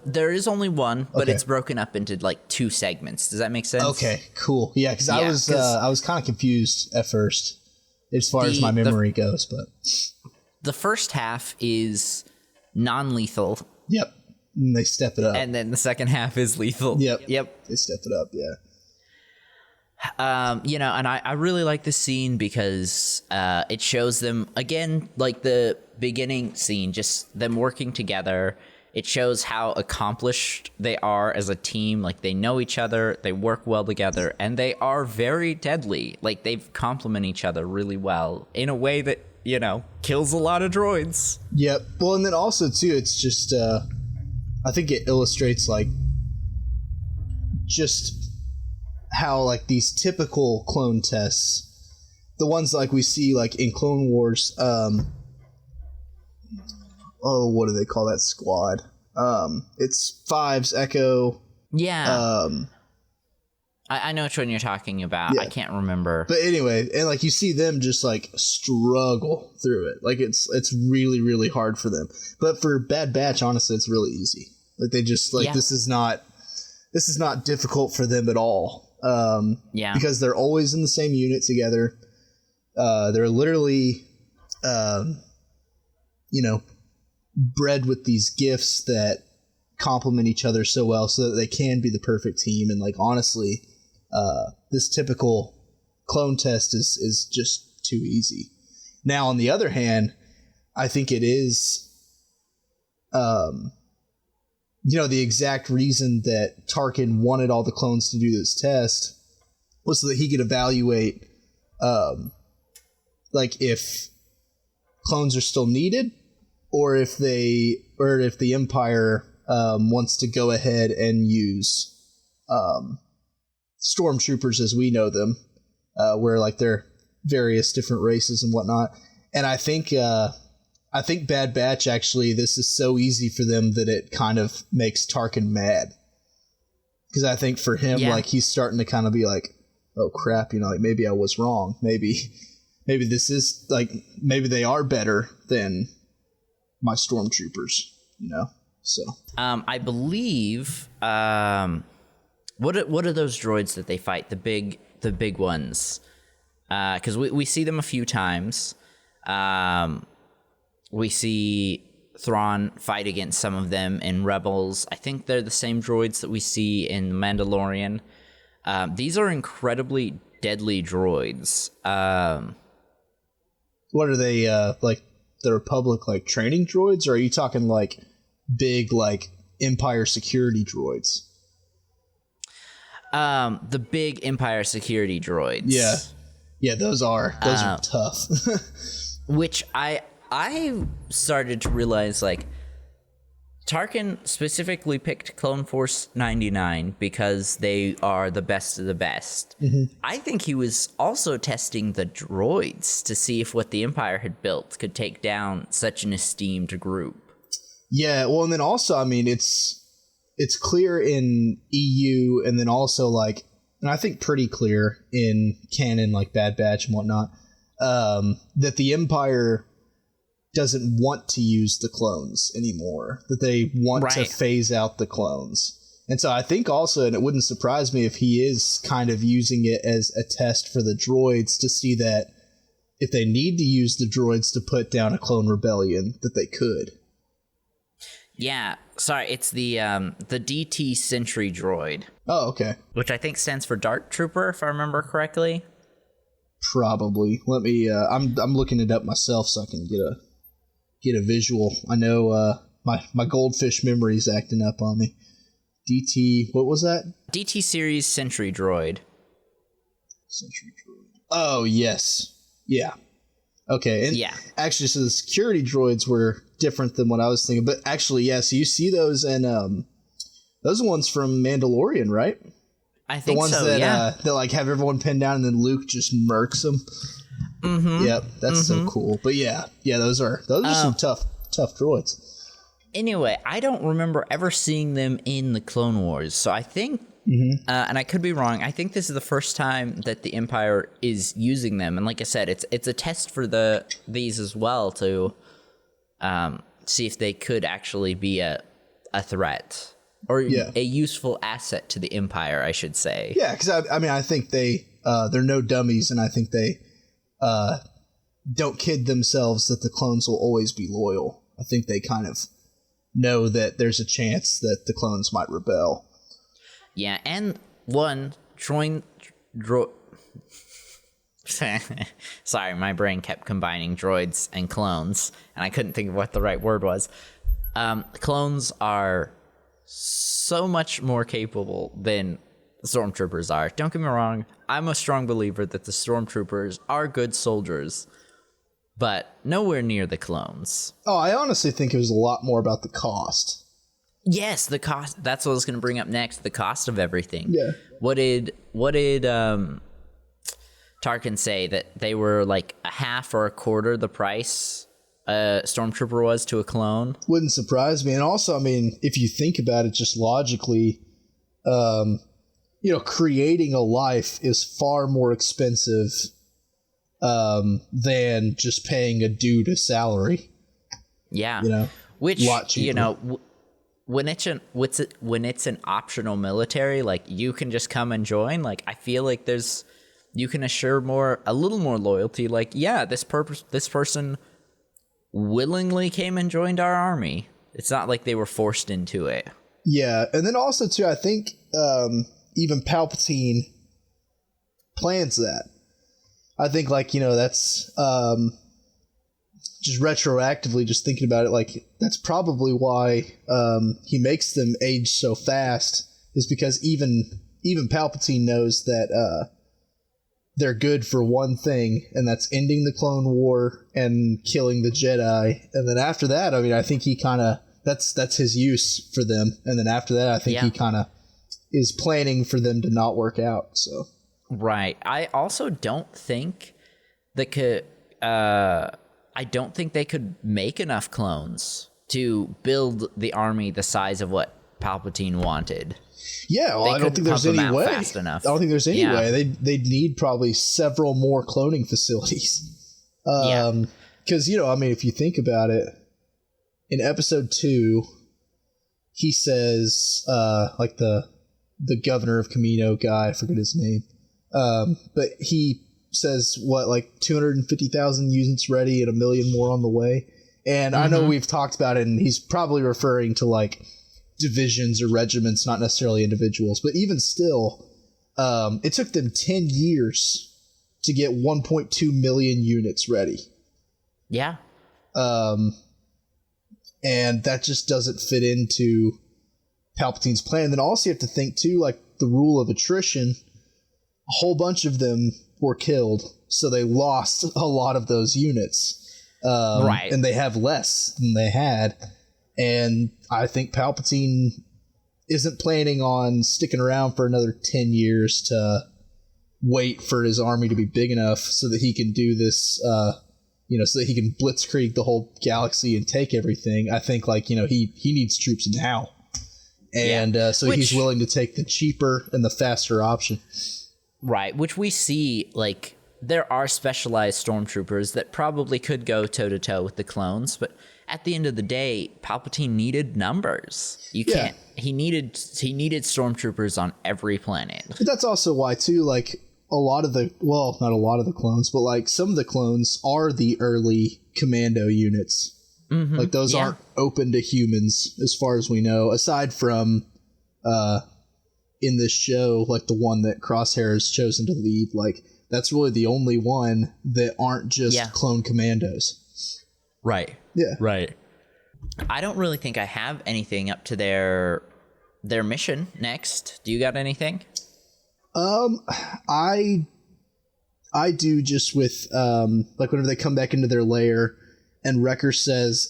There is only one, but it's broken up into like two segments. Does that make sense?
Okay, cool. Yeah, because I was kind of confused at first, as far as my memory goes. But
the first half is non-lethal.
Yep, and they step it up,
and then the second half is lethal.
Yep, they step it up. Yeah.
You know, and I really like this scene because it shows them, again, like the beginning scene, just them working together. It shows how accomplished they are as a team. Like, they know each other, they work well together, and they are very deadly. Like, they complement each other really well in a way that, you know, kills a lot of droids.
Yep. Well, and then also, too, it's just, I think it illustrates, like, just how, like, these typical clone tests, the ones like we see, like, in Clone Wars, what do they call that squad? It's Fives, Echo.
Yeah. I know which one you're talking about. Yeah. I can't remember.
But anyway, and like you see them just like struggle through it. Like it's really, really hard for them. But for Bad Batch, honestly, it's really easy. Like they just like this is not difficult for them at all. Because they're always in the same unit together. They're literally bred with these gifts that complement each other so well so that they can be the perfect team. And like, honestly, this typical clone test is just too easy. Now, on the other hand, I think it is, the exact reason that Tarkin wanted all the clones to do this test was so that he could evaluate, like if clones are still needed, or if the Empire wants to go ahead and use stormtroopers as we know them, where like they're various different races and whatnot. And I think Bad Batch, actually, this is so easy for them that it kind of makes Tarkin mad, because I think for him, like, he's starting to kind of be like, oh crap, like maybe I was wrong. Maybe this is like, maybe they are better than my stormtroopers, so
I believe what are those droids that they fight, the big ones, because we see them a few times. We see Thrawn fight against some of them in Rebels. I think they're the same droids that we see in The Mandalorian. These are incredibly deadly droids.
What are they, like the Republic, like training droids, or are you talking like big, like Empire security droids.
The big Empire security droids.
Yeah, those are tough.
Which I started to realize, like, Tarkin specifically picked Clone Force 99 because they are the best of the best.
Mm-hmm.
I think he was also testing the droids to see if what the Empire had built could take down such an esteemed group.
Yeah, well, and then also, I mean, it's clear in EU, and then also, like, and I think pretty clear in canon, like Bad Batch and whatnot, that the Empire doesn't want to use the clones anymore, that they want to phase out the clones. And so I think also, and it wouldn't surprise me if he is kind of using it as a test for the droids to see that if they need to use the droids to put down a clone rebellion, that they could.
Yeah, sorry, it's the DT Sentry droid.
Oh, okay.
Which I think stands for Dark Trooper, if I remember correctly.
Probably. Let me. I'm looking it up myself so I can get a visual. I know my goldfish memory is acting up on me. DT. What was that?
DT Series Sentry droid.
Sentry droid. Oh yes. Yeah. Okay. And
yeah.
Actually, so the security droids were different than what I was thinking. But actually, yeah. So you see those in those are ones from Mandalorian, right?
I think
the ones
so.
that that like have everyone pinned down and then Luke just murks them.
Mm-hmm.
Yep, that's so cool. But yeah, those are some tough droids.
Anyway, I don't remember ever seeing them in the Clone Wars, so I think, and I could be wrong, I think this is the first time that the Empire is using them, and like I said, it's a test for these as well to see if they could actually be a threat or a useful asset to the Empire, I should say. Yeah,
because I mean, I think they're no dummies, and I think they don't kid themselves that the clones will always be loyal. I think they kind of know that there's a chance that the clones might rebel.
Yeah, and sorry, my brain kept combining droids and clones, and I couldn't think of what the right word was. Clones are so much more capable than stormtroopers are. Don't get me wrong, I'm a strong believer that the stormtroopers are good soldiers, but nowhere near the clones.
Oh, I honestly think it was a lot more about the cost.
Yes, the cost. That's what I was going to bring up next, the cost of everything.
Yeah.
What did Tarkin say, that they were like a half or a quarter the price a stormtrooper was to a clone?
Wouldn't surprise me. And also, I mean, if you think about it just logically, creating a life is far more expensive than just paying a dude a salary.
Yeah. Which, when it's an optional military, like, you can just come and join. Like, I feel like you can assure a little more loyalty. Like, yeah, this person willingly came and joined our army. It's not like they were forced into it.
Yeah, and then also too, I think even Palpatine plans that. I think, like, that's just retroactively, just thinking about it, like, that's probably why he makes them age so fast, is because even Palpatine knows that they're good for one thing, and that's ending the Clone War and killing the Jedi. And then after that, I mean, I think he kind of, that's his use for them. And then after that, I think he kind of is planning for them to not work out. So
right. I also don't think they could make enough clones to build the army the size of what Palpatine wanted.
Yeah, well, I don't think there's any way.
Fast enough.
I don't think there's any way. They'd need probably several more cloning facilities. Because, I mean, if you think about it, in episode 2, he says, like the governor of Camino guy, I forget his name, but he says, like 250,000 units ready and 1 million more on the way. And I know we've talked about it, and he's probably referring to, like, divisions or regiments, not necessarily individuals. But even still, it took them 10 years to get 1.2 million units ready.
Yeah.
And that just doesn't fit into Palpatine's plan. Then also you have to think too, like the rule of attrition. A whole bunch of them were killed, so they lost a lot of those units.
Right.
And they have less than they had. And I think Palpatine isn't planning on sticking around for another 10 years to wait for his army to be big enough so that he can do this, so that he can blitzkrieg the whole galaxy and take everything. I think, he needs troops now. And he's willing to take the cheaper and the faster option.
Right, which we see, there are specialized stormtroopers that probably could go toe-to-toe with the clones, but at the end of the day, Palpatine needed numbers. You can't... He needed stormtroopers on every planet.
But that's also why, too, a lot of the... Well, not a lot of the clones, but, some of the clones are the early commando units. Mm-hmm. Those aren't open to humans, as far as we know, aside from... in this show, the one that Crosshair has chosen to lead, that's really the only one that aren't just clone commandos.
Right.
Yeah.
Right. I don't really think I have anything up to their mission next. Do you got anything?
I do, just with whenever they come back into their lair and Wrecker says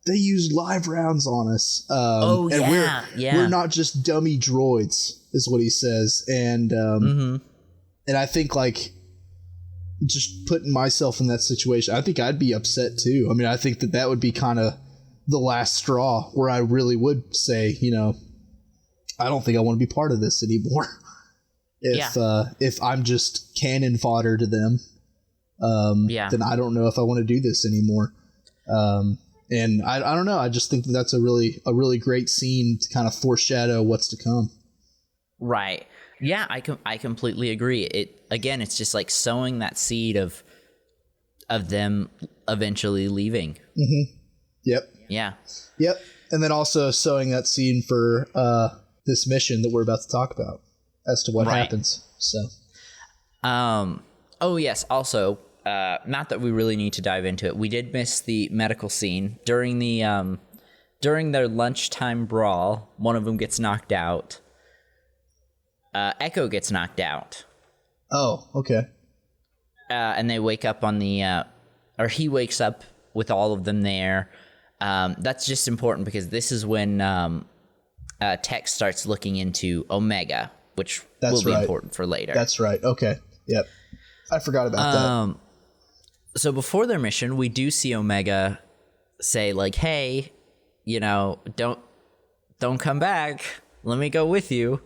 they use live rounds on us. We're not just dummy droids, is what he says. And and I think just putting myself in that situation, I think I'd be upset too. I mean, I think that would be kind of the last straw where I really would say, I don't think I want to be part of this anymore. If I'm just cannon fodder to them, then I don't know if I want to do this anymore. And I don't know. I just think that's a really great scene to kind of foreshadow what's to come.
Right. Yeah, I completely agree. It's just sowing that seed of them eventually leaving.
Mm-hmm. Yep.
Yeah.
Yep. And then also sowing that seed for this mission that we're about to talk about as to what happens. So.
Oh yes. Also, not that we really need to dive into it. We did miss the medical scene during their lunchtime brawl. One of them gets knocked out. Echo gets knocked out.
Oh, okay.
And they wake up on or he wakes up with all of them there. That's just important because this is when Tech starts looking into Omega, which will be important for later.
That's right. Okay. Yep. I forgot about that.
So before their mission, we do see Omega say hey, don't come back. Let me go with you.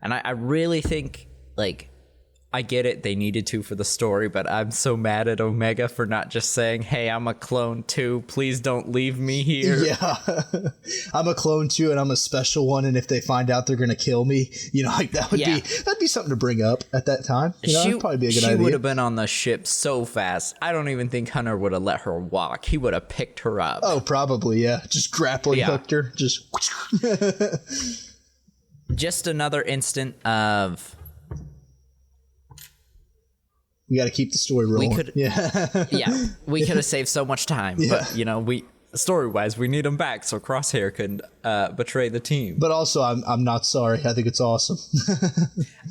And I really think, I get it, they needed to for the story, but I'm so mad at Omega for not just saying, hey, I'm a clone too, please don't leave me here.
Yeah, I'm a clone too, and I'm a special one, and if they find out they're going to kill me, that'd be something to bring up at that time. That'd probably be a good idea.
She would have been on the ship so fast, I don't even think Hunter would have let her walk. He would have picked her up.
Oh, probably, yeah. Just grappling hooked her, just...
Just another instant of...
We got to keep the story rolling.
We could have saved so much time. Yeah. But, story-wise, we need him back so Crosshair could betray the team.
But also, I'm not sorry. I think it's awesome.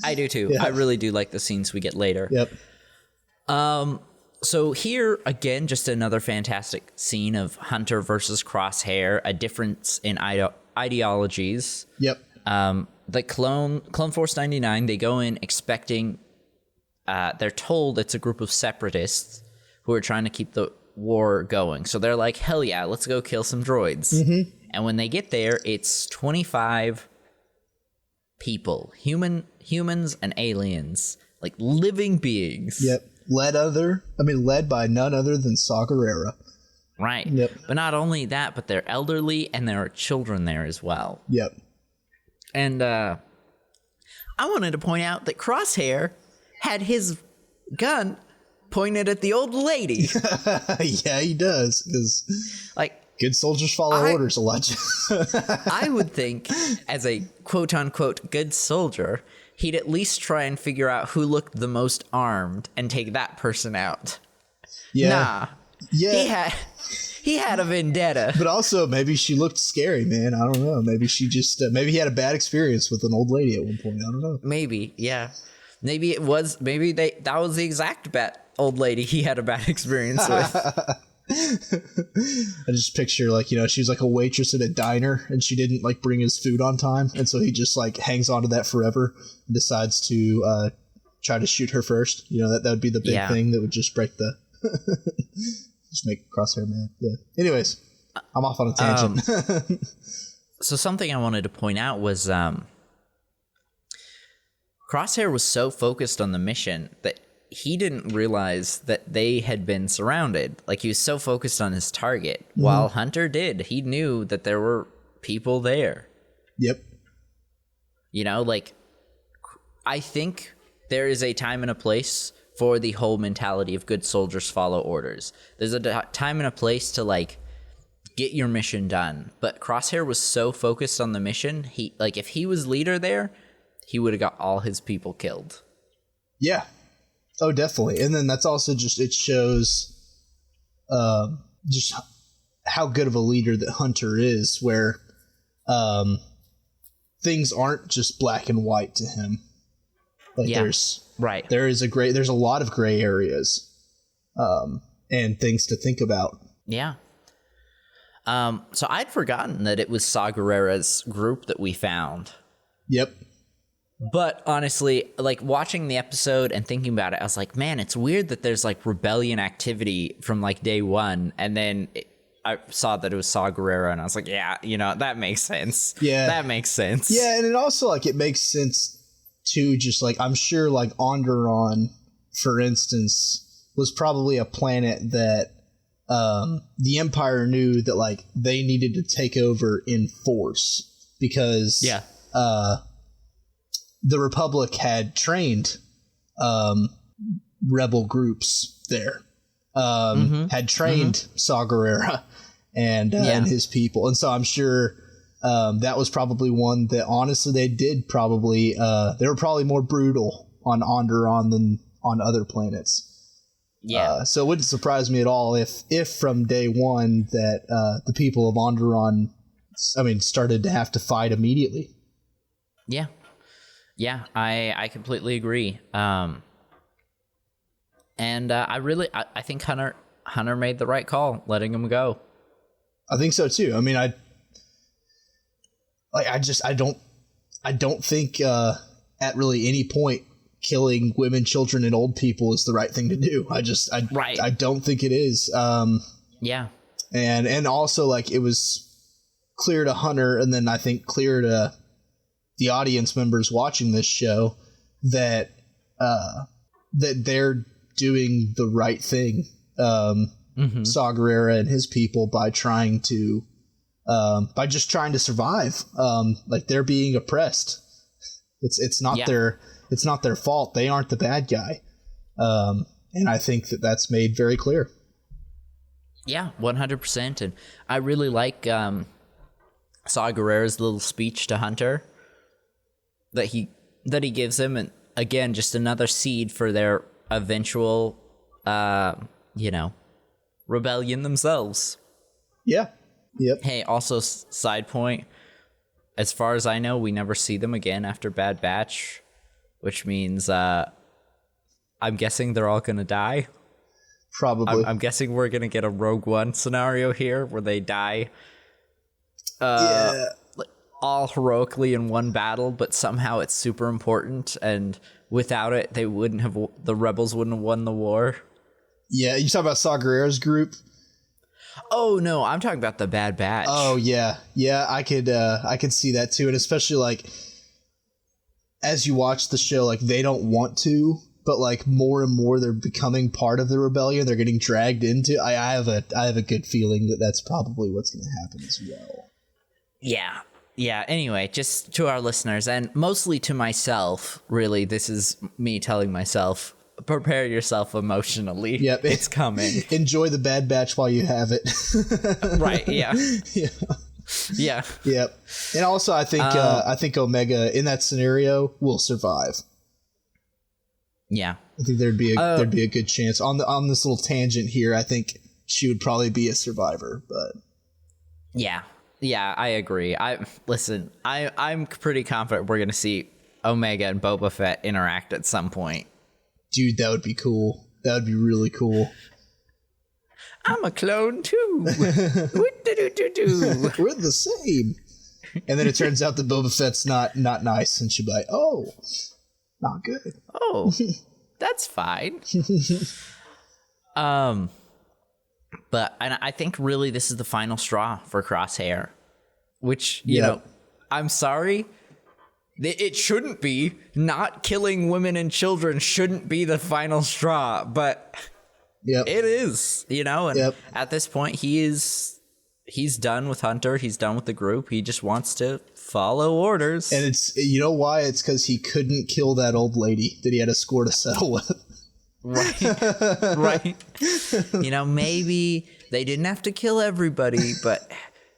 I do, too. Yeah. I really do like the scenes we get later.
Yep.
So here, again, just another fantastic scene of Hunter versus Crosshair, a difference in ideologies.
Yep.
The Clone Force 99, they go in expecting, they're told it's a group of separatists who are trying to keep the war going. So they're like, hell yeah, let's go kill some droids. Mm-hmm. And when they get there, it's 25 people, humans and aliens, living beings.
Yep. Led by none other than Saw Gerrera.
Right.
Yep.
But not only that, but they're elderly and there are children there as well.
Yep.
And I wanted to point out that Crosshair had his gun pointed at the old lady.
Yeah, he does. Because good soldiers follow orders a lot.
I would think, as a quote-unquote good soldier, he'd at least try and figure out who looked the most armed and take that person out.
Yeah.
Nah,
Yeah.
He had a vendetta.
But also, maybe she looked scary, man. I don't know. Maybe she just, maybe he had a bad experience with an old lady at one point. I don't know.
Maybe, yeah. Maybe that was the exact old lady he had a bad experience with.
I just picture, like, you know, she was like a waitress at a diner and she didn't like bring his food on time. And so he just like hangs on to that forever and decides to try to shoot her first. You know, that would be the big thing that would just break the, just make Crosshair mad. Yeah. Anyways, I'm off on a tangent.
So something I wanted to point out was Crosshair was so focused on the mission that he didn't realize that they had been surrounded. Like, he was so focused on his target, while Hunter did. He knew that there were people there.
Yep.
You know, like, I think there is a time and a place for the whole mentality of good soldiers follow orders. There's a time and a place to, like, get your mission done. But Crosshair was so focused on the mission, he, like, if he was leader there, he would have got all his people killed. Yeah.
Oh, definitely. And then that's also just, it shows just how good of a leader that Hunter is, where things aren't just black and white to him. Like, there's a lot of gray areas and things to think about.
Yeah. So I'd forgotten that it was Saw Gerrera's group that we found.
Yep.
But honestly, like, watching the episode and thinking about it, I was like, man, it's weird that there's like rebellion activity from like day one. And then I saw that it was Saw Gerrera and I was like, yeah, you know, that makes sense.
Yeah.
That makes sense.
Yeah. And it also, like, it makes sense too, just like, I'm sure like Onderon, for instance, was probably a planet that the Empire knew that like they needed to take over in force because the Republic had trained rebel groups there, had trained Saw Gerrera and his people. And so I'm sure that was probably one that honestly they did probably, they were probably more brutal on Onderon than on other planets. Yeah. So it wouldn't surprise me at all if from day one that the people of Onderon, started to have to fight immediately.
Yeah. Yeah, I completely agree. And I think Hunter made the right call, letting him go.
I think so too. I mean, I don't think at really any point killing women, children, and old people is the right thing to do. I don't think it is.
Yeah.
And also, like, it was clear to Hunter, and then I think clear to the audience members watching this show that that they're doing the right thing, Saw Gerrera and his people, by trying to just trying to survive. Like, they're being oppressed. It's not their fault. They aren't the bad guy. And I think that that's made very clear.
Yeah, 100%. And I really like Saw Gerrera's little speech to Hunter that he gives him, and again, just another seed for their eventual rebellion themselves.
Yeah. Yep.
Hey, also, side point, as far as I know, we never see them again after Bad Batch, which means I'm guessing they're all gonna die.
Probably.
I'm guessing we're gonna get a Rogue One scenario here where they die all heroically in one battle, but somehow it's super important, and without it, the rebels wouldn't have won the war.
Yeah, you talking about Saw Gerrera's group?
Oh no, I'm talking about the Bad Batch.
Oh yeah, I could see that too, and especially like as you watch the show, like, they don't want to, but like more and more they're becoming part of the rebellion. They're getting dragged into. I have a good feeling that that's probably what's going to happen as well.
Yeah. Anyway, just to our listeners, and mostly to myself, really, this is me telling myself, prepare yourself emotionally. Yep, it's coming.
Enjoy the Bad Batch while you have it.
Right. Yeah. Yeah.
Yep. And also, I think Omega in that scenario will survive.
Yeah.
I think there'd be a good chance on this little tangent here. I think she would probably be a survivor. But
Yeah, I agree. I'm pretty confident we're gonna see Omega and Boba Fett interact at some point.
dude, that would be cool. That would be really cool.
I'm a clone too. What-do-do-do-do.
We're the same. And then it turns out that Boba Fett's not nice, and she'll be like, "Oh, not good."
Oh, that's fine. But I think really this is the final straw for Crosshair, which you know, I'm sorry. It shouldn't be. Not killing women and children shouldn't be the final straw, but it is, you know, and at this point he's done with Hunter, he's done with the group, he just wants to follow orders.
And it's, you know why? It's because he couldn't kill that old lady that he had a score to settle with.
Right. You know, maybe they didn't have to kill everybody, but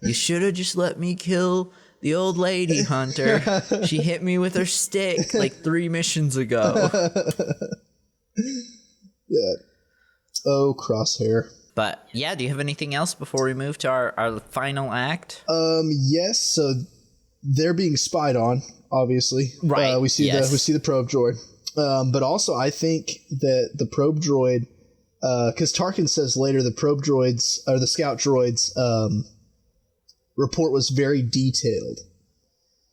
you should have just let me kill the old lady, Hunter. She hit me with her stick like 3 missions ago.
Yeah. Oh, Crosshair.
But yeah, do you have anything else before we move to our final act?
Yes. So they're being spied on, obviously.
Right.
We see the probe droid. But also, I think that the probe droid, because Tarkin says later the probe droids or the scout droids report was very detailed.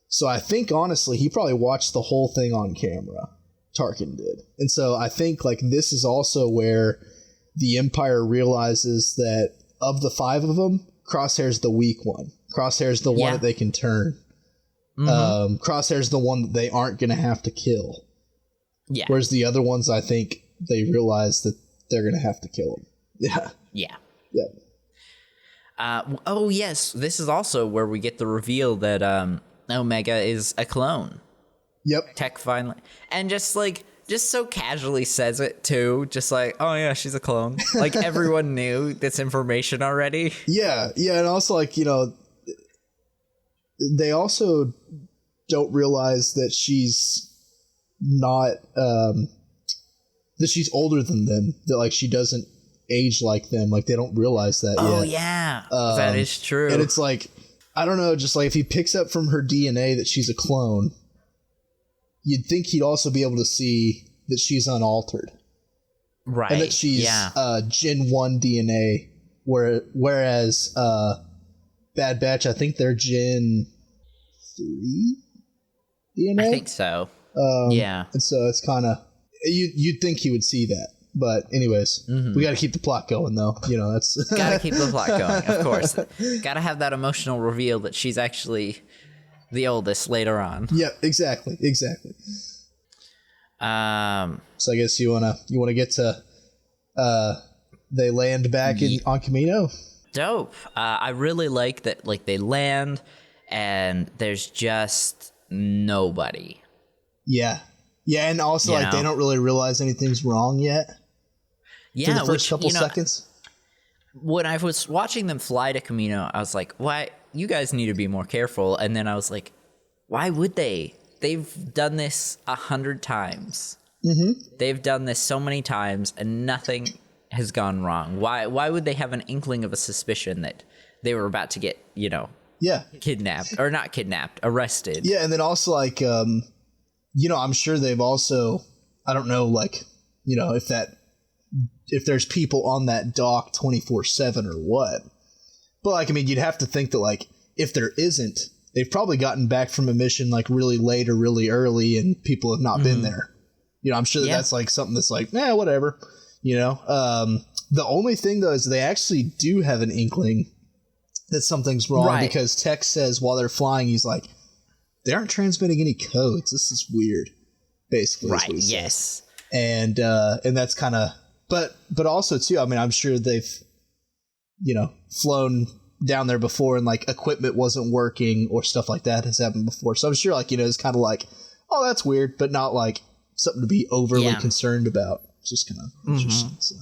So I think honestly, he probably watched the whole thing on camera. Tarkin did, and so I think like this is also where the Empire realizes that of the 5 of them, Crosshair's the weak one. Crosshair's the one that they can turn. Crosshair's the one that they aren't going to have to kill.
Yeah.
Whereas the other ones, I think they realize that they're going to have to kill him. Yeah.
Yeah.
Yeah.
Oh yes, this is also where we get the reveal that Omega is a clone.
Yep.
Tech finally, and just so casually says it too, just like, oh yeah, she's a clone. Like everyone knew this information already.
Yeah, and also like, you know, they also don't realize that she's not that she's older than them. That like she doesn't age like them. Like they don't realize that.
Oh
yet.
yeah, that is true.
And it's like, I don't know, just like if he picks up from her DNA that she's a clone, you'd think he'd also be able to see that she's unaltered.
Right.
And that she's Gen 1 DNA, whereas Bad Batch, I think they're Gen 3 DNA?
I think so. Yeah.
And so it's kind of, you'd think he would see that. But anyways, we got to keep the plot going, though. You know, that's...
Got to keep the plot going, of course. Got to have that emotional reveal that she's actually the oldest later on.
Yeah, exactly. So I guess you wanna get to they land back on Kamino.
Dope. I really like that. Like they land, and there's just nobody.
Yeah, and also like they don't really realize anything's wrong yet.
Yeah,
for the first couple seconds.
When I was watching them fly to Kamino, I was like, "Why? You guys need to be more careful." And then I was like, "Why would they? They've done this 100 times. They've done this so many times, and nothing has gone wrong. Why would they have an inkling of a suspicion that they were about to get, kidnapped or not kidnapped, arrested?"
Yeah, and then also like, I'm sure they've also, I don't know, like, if there's people on that dock 24/7 or what. But like, I mean, you'd have to think that like, if there isn't, they've probably gotten back from a mission like really late or really early, and people have not been there. I'm sure that's like something that's like, whatever. The only thing though is they actually do have an inkling that something's wrong, because Tech says while they're flying, he's like, they aren't transmitting any codes. This is weird. Basically,
right? Yes,
and that's kind of, but also too. I mean, I'm sure they've, flown down there before, and like equipment wasn't working or stuff like that has happened before. So I'm sure like, it's kind of like, oh, that's weird, but not like something to be overly concerned about. It's just kind of interesting. So.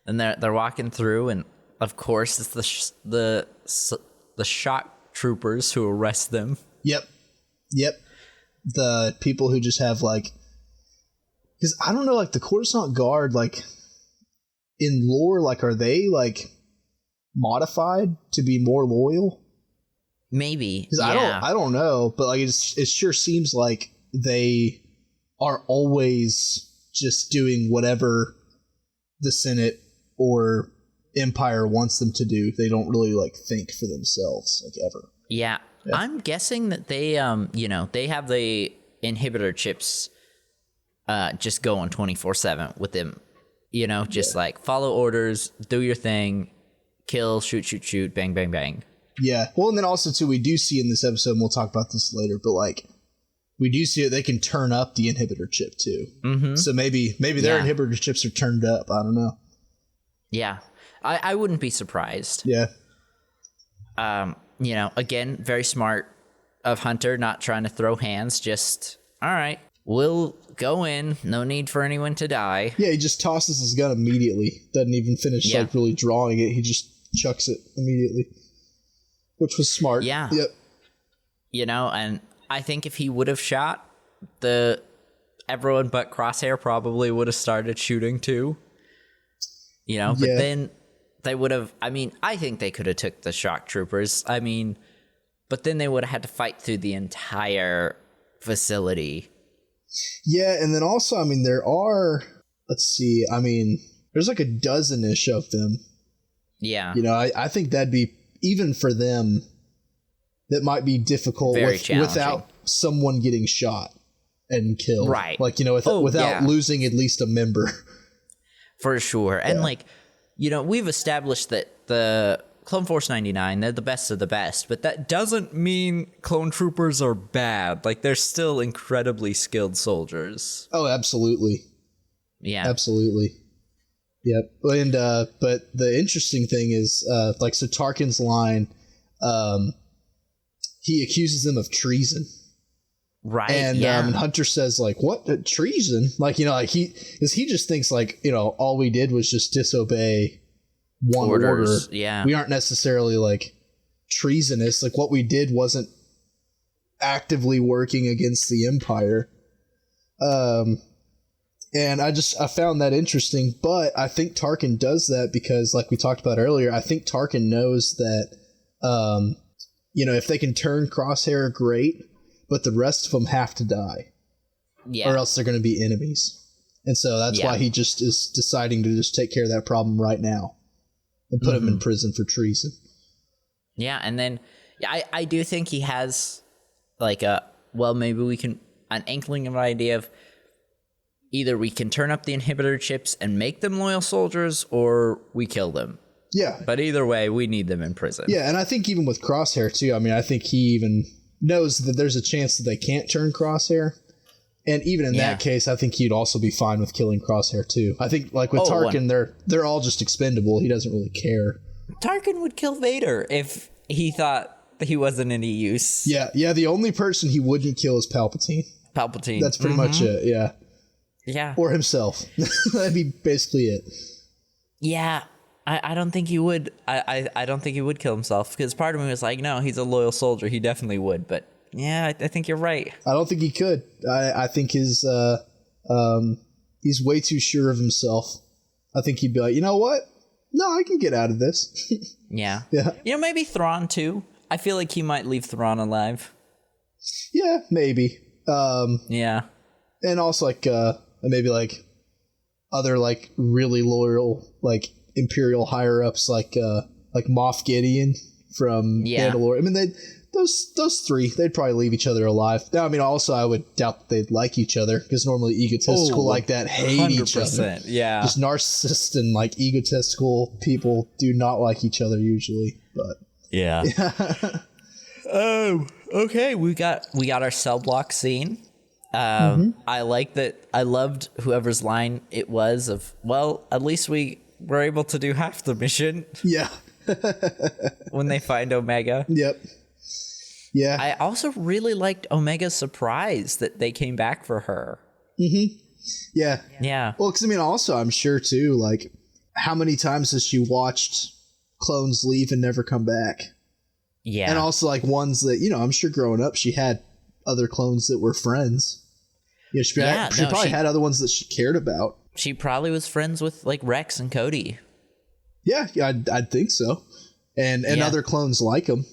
And they're walking through, and of course it's the shock troopers who arrest them.
Yep. The people who just have like, because I don't know, like the Coruscant Guard, like in lore, like, are they like modified to be more loyal?
Maybe.
Because
Yeah.
I don't know, but like it sure seems like they are always just doing whatever the Senate or Empire wants them to do. They don't really like think for themselves, like, ever.
Yeah. I'm guessing that they they have the inhibitor chips just going 24/7 with them. Just like follow orders, do your thing, kill, shoot, bang, bang, bang.
Yeah. Well, and then also too, we do see in this episode, and we'll talk about this later, but like we do see that they can turn up the inhibitor chip too. Mm-hmm. So maybe their inhibitor chips are turned up. I don't know.
Yeah. I wouldn't be surprised.
Yeah.
Again, very smart of Hunter, not trying to throw hands, just, all right, we'll go in, no need for anyone to die.
Yeah, he just tosses his gun immediately. Doesn't even finish like really drawing it. He just chucks it immediately, which was smart.
Yeah.
Yep.
And I think if he would have shot, everyone but Crosshair probably would have started shooting too. But then they would have, I think they could have took the shock troopers. But then they would have had to fight through the entire facility. Yeah,
and then also, there are, let's see, there's like a dozen-ish of them.
Yeah.
I think that'd be, even for them, that might be difficult without someone getting shot and killed.
Right.
Like, without losing at least a member.
For sure. And we've established that the Clone Force 99, they're the best of the best, but that doesn't mean clone troopers are bad. Like, they're still incredibly skilled soldiers.
Oh, absolutely.
Yeah.
Absolutely. Yep. And, but the interesting thing is, so Tarkin's line, he accuses them of treason.
Right.
And Hunter says, like, what? Treason? Like, he just thinks, like, all we did was just disobey one order.
Yeah.
We aren't necessarily, like, treasonous. Like, what we did wasn't actively working against the Empire. And I found that interesting, but I think Tarkin does that because, like we talked about earlier, I think Tarkin knows that, if they can turn Crosshair, great, but the rest of them have to die. Yeah. Or else they're going to be enemies. And so that's why he just is deciding to just take care of that problem right now and put him in prison for treason.
Yeah, and then I do think he has like maybe we can, an inkling of an idea of either we can turn up the inhibitor chips and make them loyal soldiers, or we kill them.
Yeah.
But either way, we need them in prison.
Yeah, and I think even with Crosshair too, I think he even knows that there's a chance that they can't turn Crosshair. And even in that case, I think he'd also be fine with killing Crosshair too. I think, like with Tarkin, they're all just expendable. He doesn't really care.
Tarkin would kill Vader if he thought that he wasn't any use.
Yeah. The only person he wouldn't kill is Palpatine. That's pretty much it. Yeah.
Yeah.
Or himself. That'd be basically it.
Yeah. I don't think he would. I don't think he would kill himself, because part of me was like, no, he's a loyal soldier. He definitely would. But yeah, I think you're right.
I don't think he could. I think he's way too sure of himself. I think he'd be like, you know what? No, I can get out of this.
Yeah.
Yeah.
Maybe Thrawn too. I feel like he might leave Thrawn alive.
Yeah, maybe.
Yeah.
And also maybe other really loyal Imperial higher ups like Moff Gideon from Mandalorian. Those three, they'd probably leave each other alive. Now, also I would doubt that they'd like each other, because normally egotistical like that hate each other.
Yeah.
Just narcissists and egotistical people do not like each other usually. But
yeah. Oh, okay. We got our cell block scene. I like that. I loved whoever's line it was of, well, at least we were able to do half the mission.
Yeah.
When they find Omega.
Yep. Yeah.
I also really liked Omega's surprise that they came back for her.
Mm-hmm. Yeah.
Yeah.
Well, because also I'm sure too, how many times has she watched clones leave and never come back?
Yeah.
And also ones that, I'm sure growing up she had other clones that were friends. Yeah, she probably had other ones that she cared about.
She probably was friends with like Rex and Cody.
Yeah, I'd think so, and other clones like him.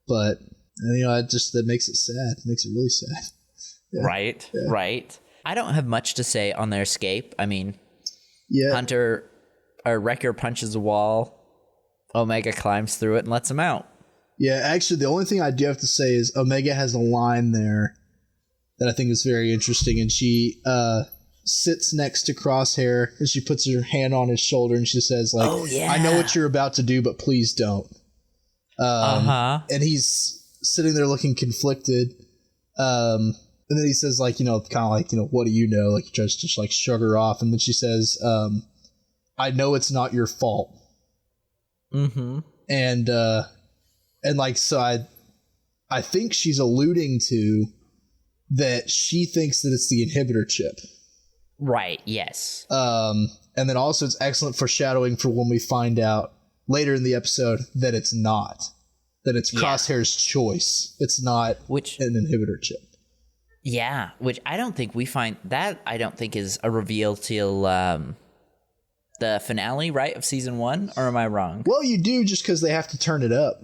But that makes it sad. It makes it really sad. Yeah.
Right, right. I don't have much to say on their escape. I mean, Hunter or Wrecker punches a wall. Omega climbs through it and lets him out.
Yeah, actually, the only thing I do have to say is Omega has a line there that I think is very interesting, and she sits next to Crosshair and she puts her hand on his shoulder and she says, like, I know what you're about to do, but please don't. And he's sitting there looking conflicted. And then he says, like, kind of like, what do you know? Like, he tries to just like shrug her off. And then she says, I know it's not your fault. Mm-hmm. And like, so I think she's alluding to that she thinks that it's the inhibitor chip.
Right. Yes.
And then also it's excellent foreshadowing for when we find out later in the episode that it's not, that it's Crosshair's choice. It's not an inhibitor chip.
Yeah. Which I don't think we find that. I don't think is a reveal till, the finale, right, of season 1, or am I wrong?
Well, you do, just because they have to turn it up.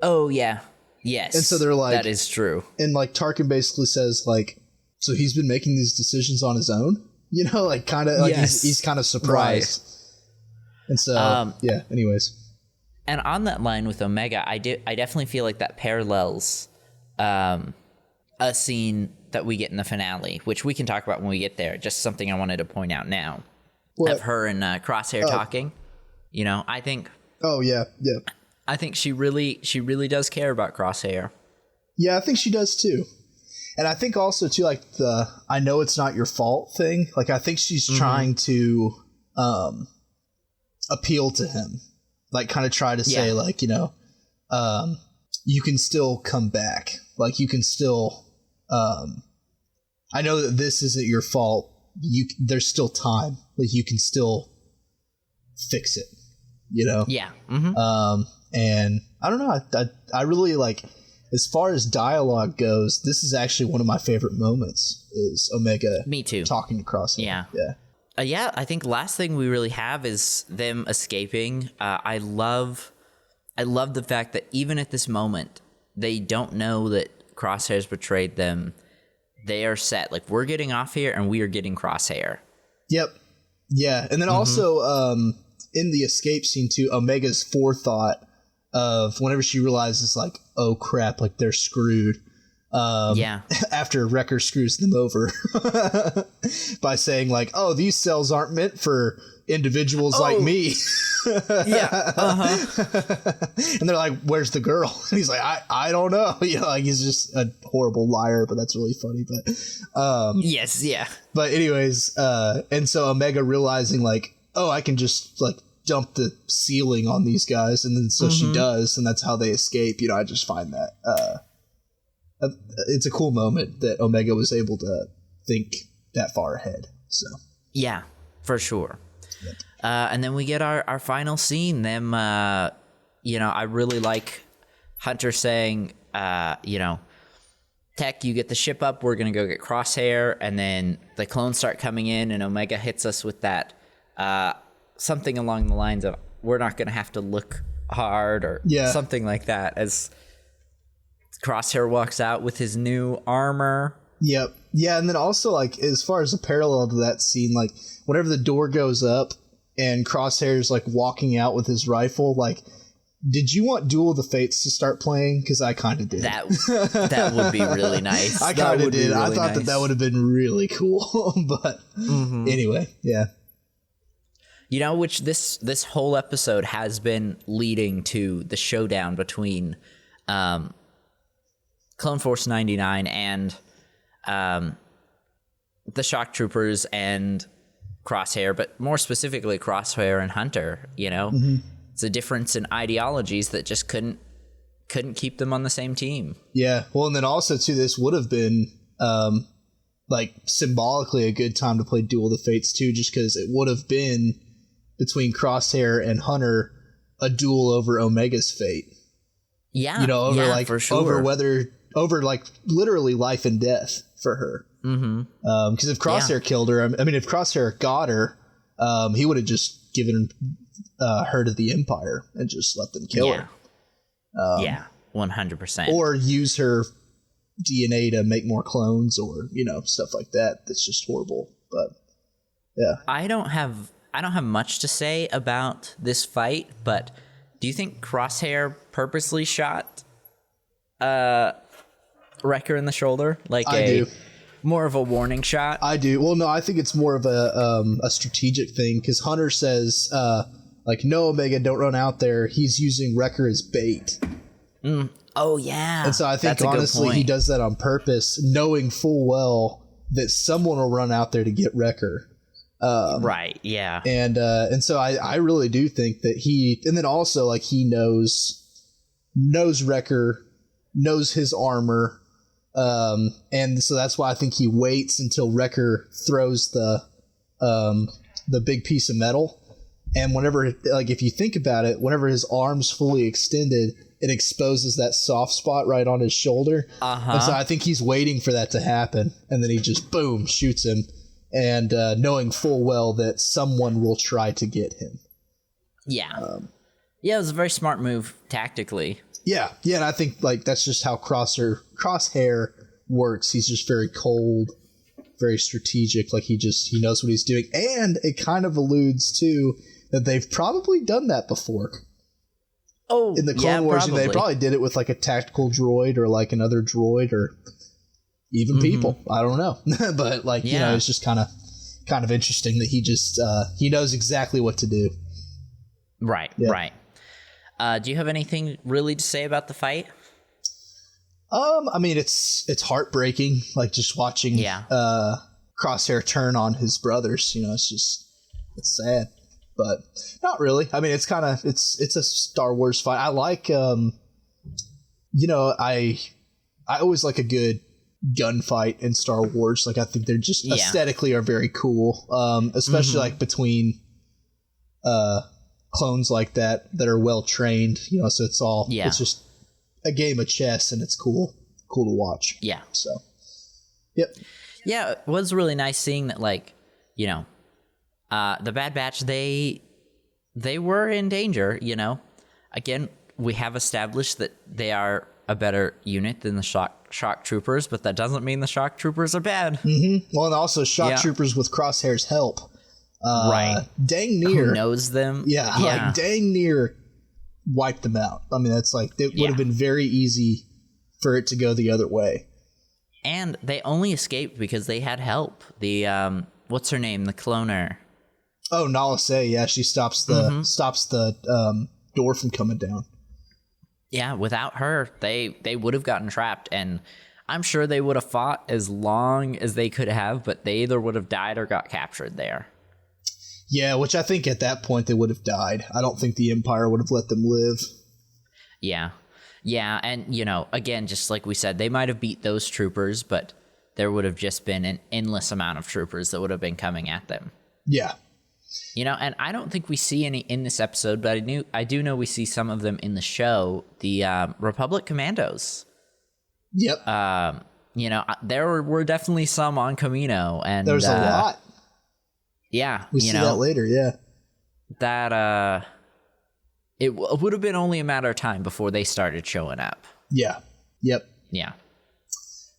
Oh yeah, yes.
And so they're like,
that is true.
And like Tarkin basically says, like, so he's been making these decisions on his own, like kind of like he's kind of surprised. Right. And so anyways.
And on that line with Omega, I definitely feel like that parallels a scene that we get in the finale, which we can talk about when we get there. Just something I wanted to point out now. What? Of her and Crosshair talking, I think. Oh yeah. I think she really does care about Crosshair.
Yeah, I think she does too, and I think also too, like I know it's not your fault thing. Like I think she's trying to appeal to him, like kind of try to say like you can still come back. Like you can still. I know that this isn't your fault. There's still time. Like you can still fix it, Yeah. Mm-hmm. And I don't know. I really like, as far as dialogue goes, this is actually one of my favorite moments. Is Omega?
Me too.
Talking to Crosshair.
Yeah. I think last thing we really have is them escaping. I love the fact that even at this moment, they don't know that Crosshair's betrayed them. They are set. Like, we're getting off here and we are getting Crosshair. Yep.
Yeah. And then also in the escape scene too, Omega's forethought of whenever she realizes like, oh crap, like they're screwed. After Wrecker screws them over by saying like, oh, these cells aren't meant for individuals like me. And they're like, where's the girl? And he's like, I don't know. Like he's just a horrible liar, but that's really funny. But But anyways, and so Omega realizing like, oh, I can just like dump the ceiling on these guys, and then so she does, and that's how they escape. I just find that it's a cool moment that Omega was able to think that far ahead. So
yeah, for sure. Yep. And then we get our final scene. Them, I really like Hunter saying, Tech, you get the ship up. We're gonna go get Crosshair, and then the clones start coming in, and Omega hits us with that something along the lines of, "We're not gonna have to look hard," or something like that. As Crosshair walks out with his new armor.
Yep. Yeah, and then also, like, as far as a parallel to that scene, like, whenever the door goes up and Crosshair's, like, walking out with his rifle, like, did you want Duel of the Fates to start playing? Because I kind of did.
That would be really nice.
I kind of did. Really I thought that would have been really cool. But anyway, yeah.
Which this whole episode has been leading to the showdown between Clone Force 99 and the Shock Troopers and Crosshair, but more specifically Crosshair and Hunter. It's a difference in ideologies that just couldn't keep them on the same team. Yeah,
well, and then also too, this would have been like symbolically a good time to play Duel of the Fates too, just because it would have been between Crosshair and Hunter a duel over Omega's fate.
Yeah, over
for sure. over like literally life and death for her. Because if Crosshair killed her, I mean, if Crosshair got her, he would have just given her to the Empire and just let them kill her.
100%.
Or use her DNA to make more clones, or stuff like that. That's just horrible. But yeah,
I don't have much to say about this fight, but do you think Crosshair purposely shot Wrecker in the shoulder, like
I do.
More of a warning shot?
I do. Well, no, I think it's more of a strategic thing, because Hunter says no, Omega, don't run out there. He's using Wrecker as bait.
Oh yeah.
And so I think honestly he does that on purpose, knowing full well that someone will run out there to get Wrecker.
Right. Yeah.
And so I really do think that and then also like he knows Wrecker, knows his armor, and so that's why I think he waits until Wrecker throws the big piece of metal, and whenever, like, if you think about it, whenever his arm's fully extended, it exposes that soft spot right on his shoulder. And so I think he's waiting for that to happen, and then he just boom shoots him, and knowing full well that someone will try to get him.
Yeah. It was a very smart move tactically.
Yeah, and I think like that's just how Crosshair works. He's just very cold, very strategic. Like he knows what he's doing, and it kind of alludes to that they've probably done that before.
Oh,
in the Clone Wars,
probably.
They probably did it with like a tactical droid or like another droid or even people. I don't know, but like it's just kind of interesting that he just he knows exactly what to do.
Right.
Yeah.
Right. Do you have anything really to say about the fight?
I mean, it's heartbreaking, like just watching Crosshair turn on his brothers. It's sad, but not really. I mean, it's a Star Wars fight. I like I always like a good gunfight in Star Wars. Like I think they're just aesthetically are very cool, especially like between clones like that are well trained, so it's just a game of chess, and it's cool to watch. So it was really nice seeing that, like, the Bad Batch, they were in danger. Again, we have established that they are a better unit than the shock troopers, but that doesn't mean the shock troopers are bad. Well, and also shock troopers with Crosshair's help.
Right.
Dang near.
Who knows them?
Yeah, like dang near wiped them out. I mean, that's like, it would have been very easy for it to go the other way.
And they only escaped because they had help. The, what's her name? The cloner.
Oh, Nala Se, yeah, she stops the door from coming down.
Yeah, without her, they would have gotten trapped, and I'm sure they would have fought as long as they could have, but they either would have died or got captured there.
Yeah, which I think at that point they would have died. I don't think the Empire would have let them live.
Yeah. Yeah, and, again, just like we said, they might have beat those troopers, but there would have just been an endless amount of troopers that would have been coming at them.
Yeah.
And I don't think we see any in this episode, but I do know we see some of them in the show, the Republic Commandos.
Yep.
There were definitely some on Kamino, and
there's a lot.
Yeah,
we see that later. Yeah,
that it would have been only a matter of time before they started showing up.
Yeah. Yep.
Yeah.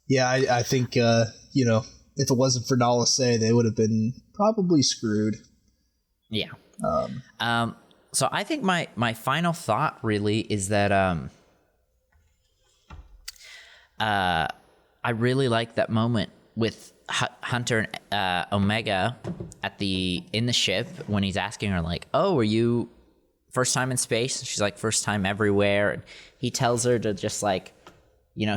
Yeah, I think if it wasn't for Nala Se, they would have been probably screwed.
Yeah. So I think my final thought really is that I really like that moment with Hunter and Omega in the ship when he's asking her, like, "Oh, are you first time in space?" And she's like, "First time everywhere." And he tells her to just, like,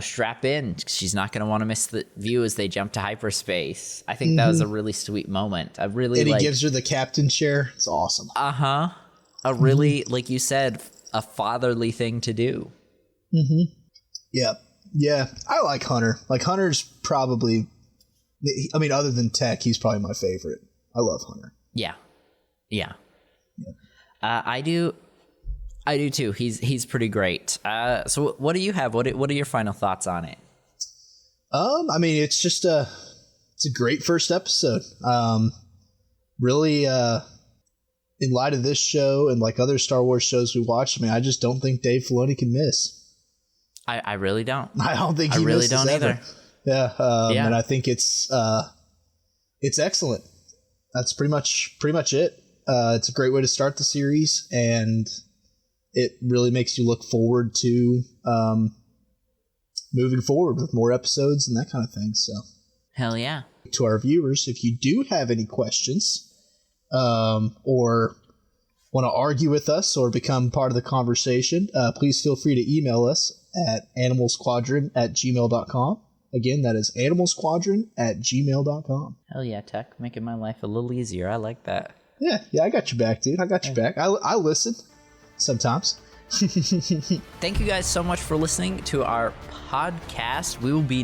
strap in. She's not going to want to miss the view as they jump to hyperspace. I think that was a really sweet moment. And
he gives her the captain chair. It's awesome.
A really, like you said, a fatherly thing to do.
Yeah. Yeah. I like Hunter. Like, Hunter's probably, I mean, other than Tech, he's probably my favorite. I love Hunter.
Yeah. I do too. He's pretty great. So what do you have? What are your final thoughts on it?
I mean, it's just it's a great first episode. Really, in light of this show and like other Star Wars shows we watched, I mean, I just don't think Dave Filoni can miss.
I really don't.
I don't think he
I really
misses
don't
ever.
either.
Yeah, and I think it's excellent. That's pretty much it. It's a great way to start the series, and it really makes you look forward to moving forward with more episodes and that kind of thing. So,
Hell yeah.
to our viewers, if you do have any questions or want to argue with us or become part of the conversation, please feel free to email us at animalsquadron@gmail.com. Again, that is animalsquadron@gmail.com.
Hell yeah, Tech. Making my life a little easier. I like that.
Yeah, I got your back, dude. I got your back. I listen sometimes.
Thank you guys so much for listening to our podcast. We will be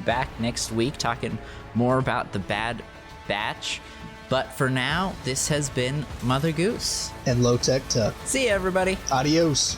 back next week talking more about the Bad Batch. But for now, this has been Mother Goose.
And Lowtech Tuck.
See ya, everybody.
Adios.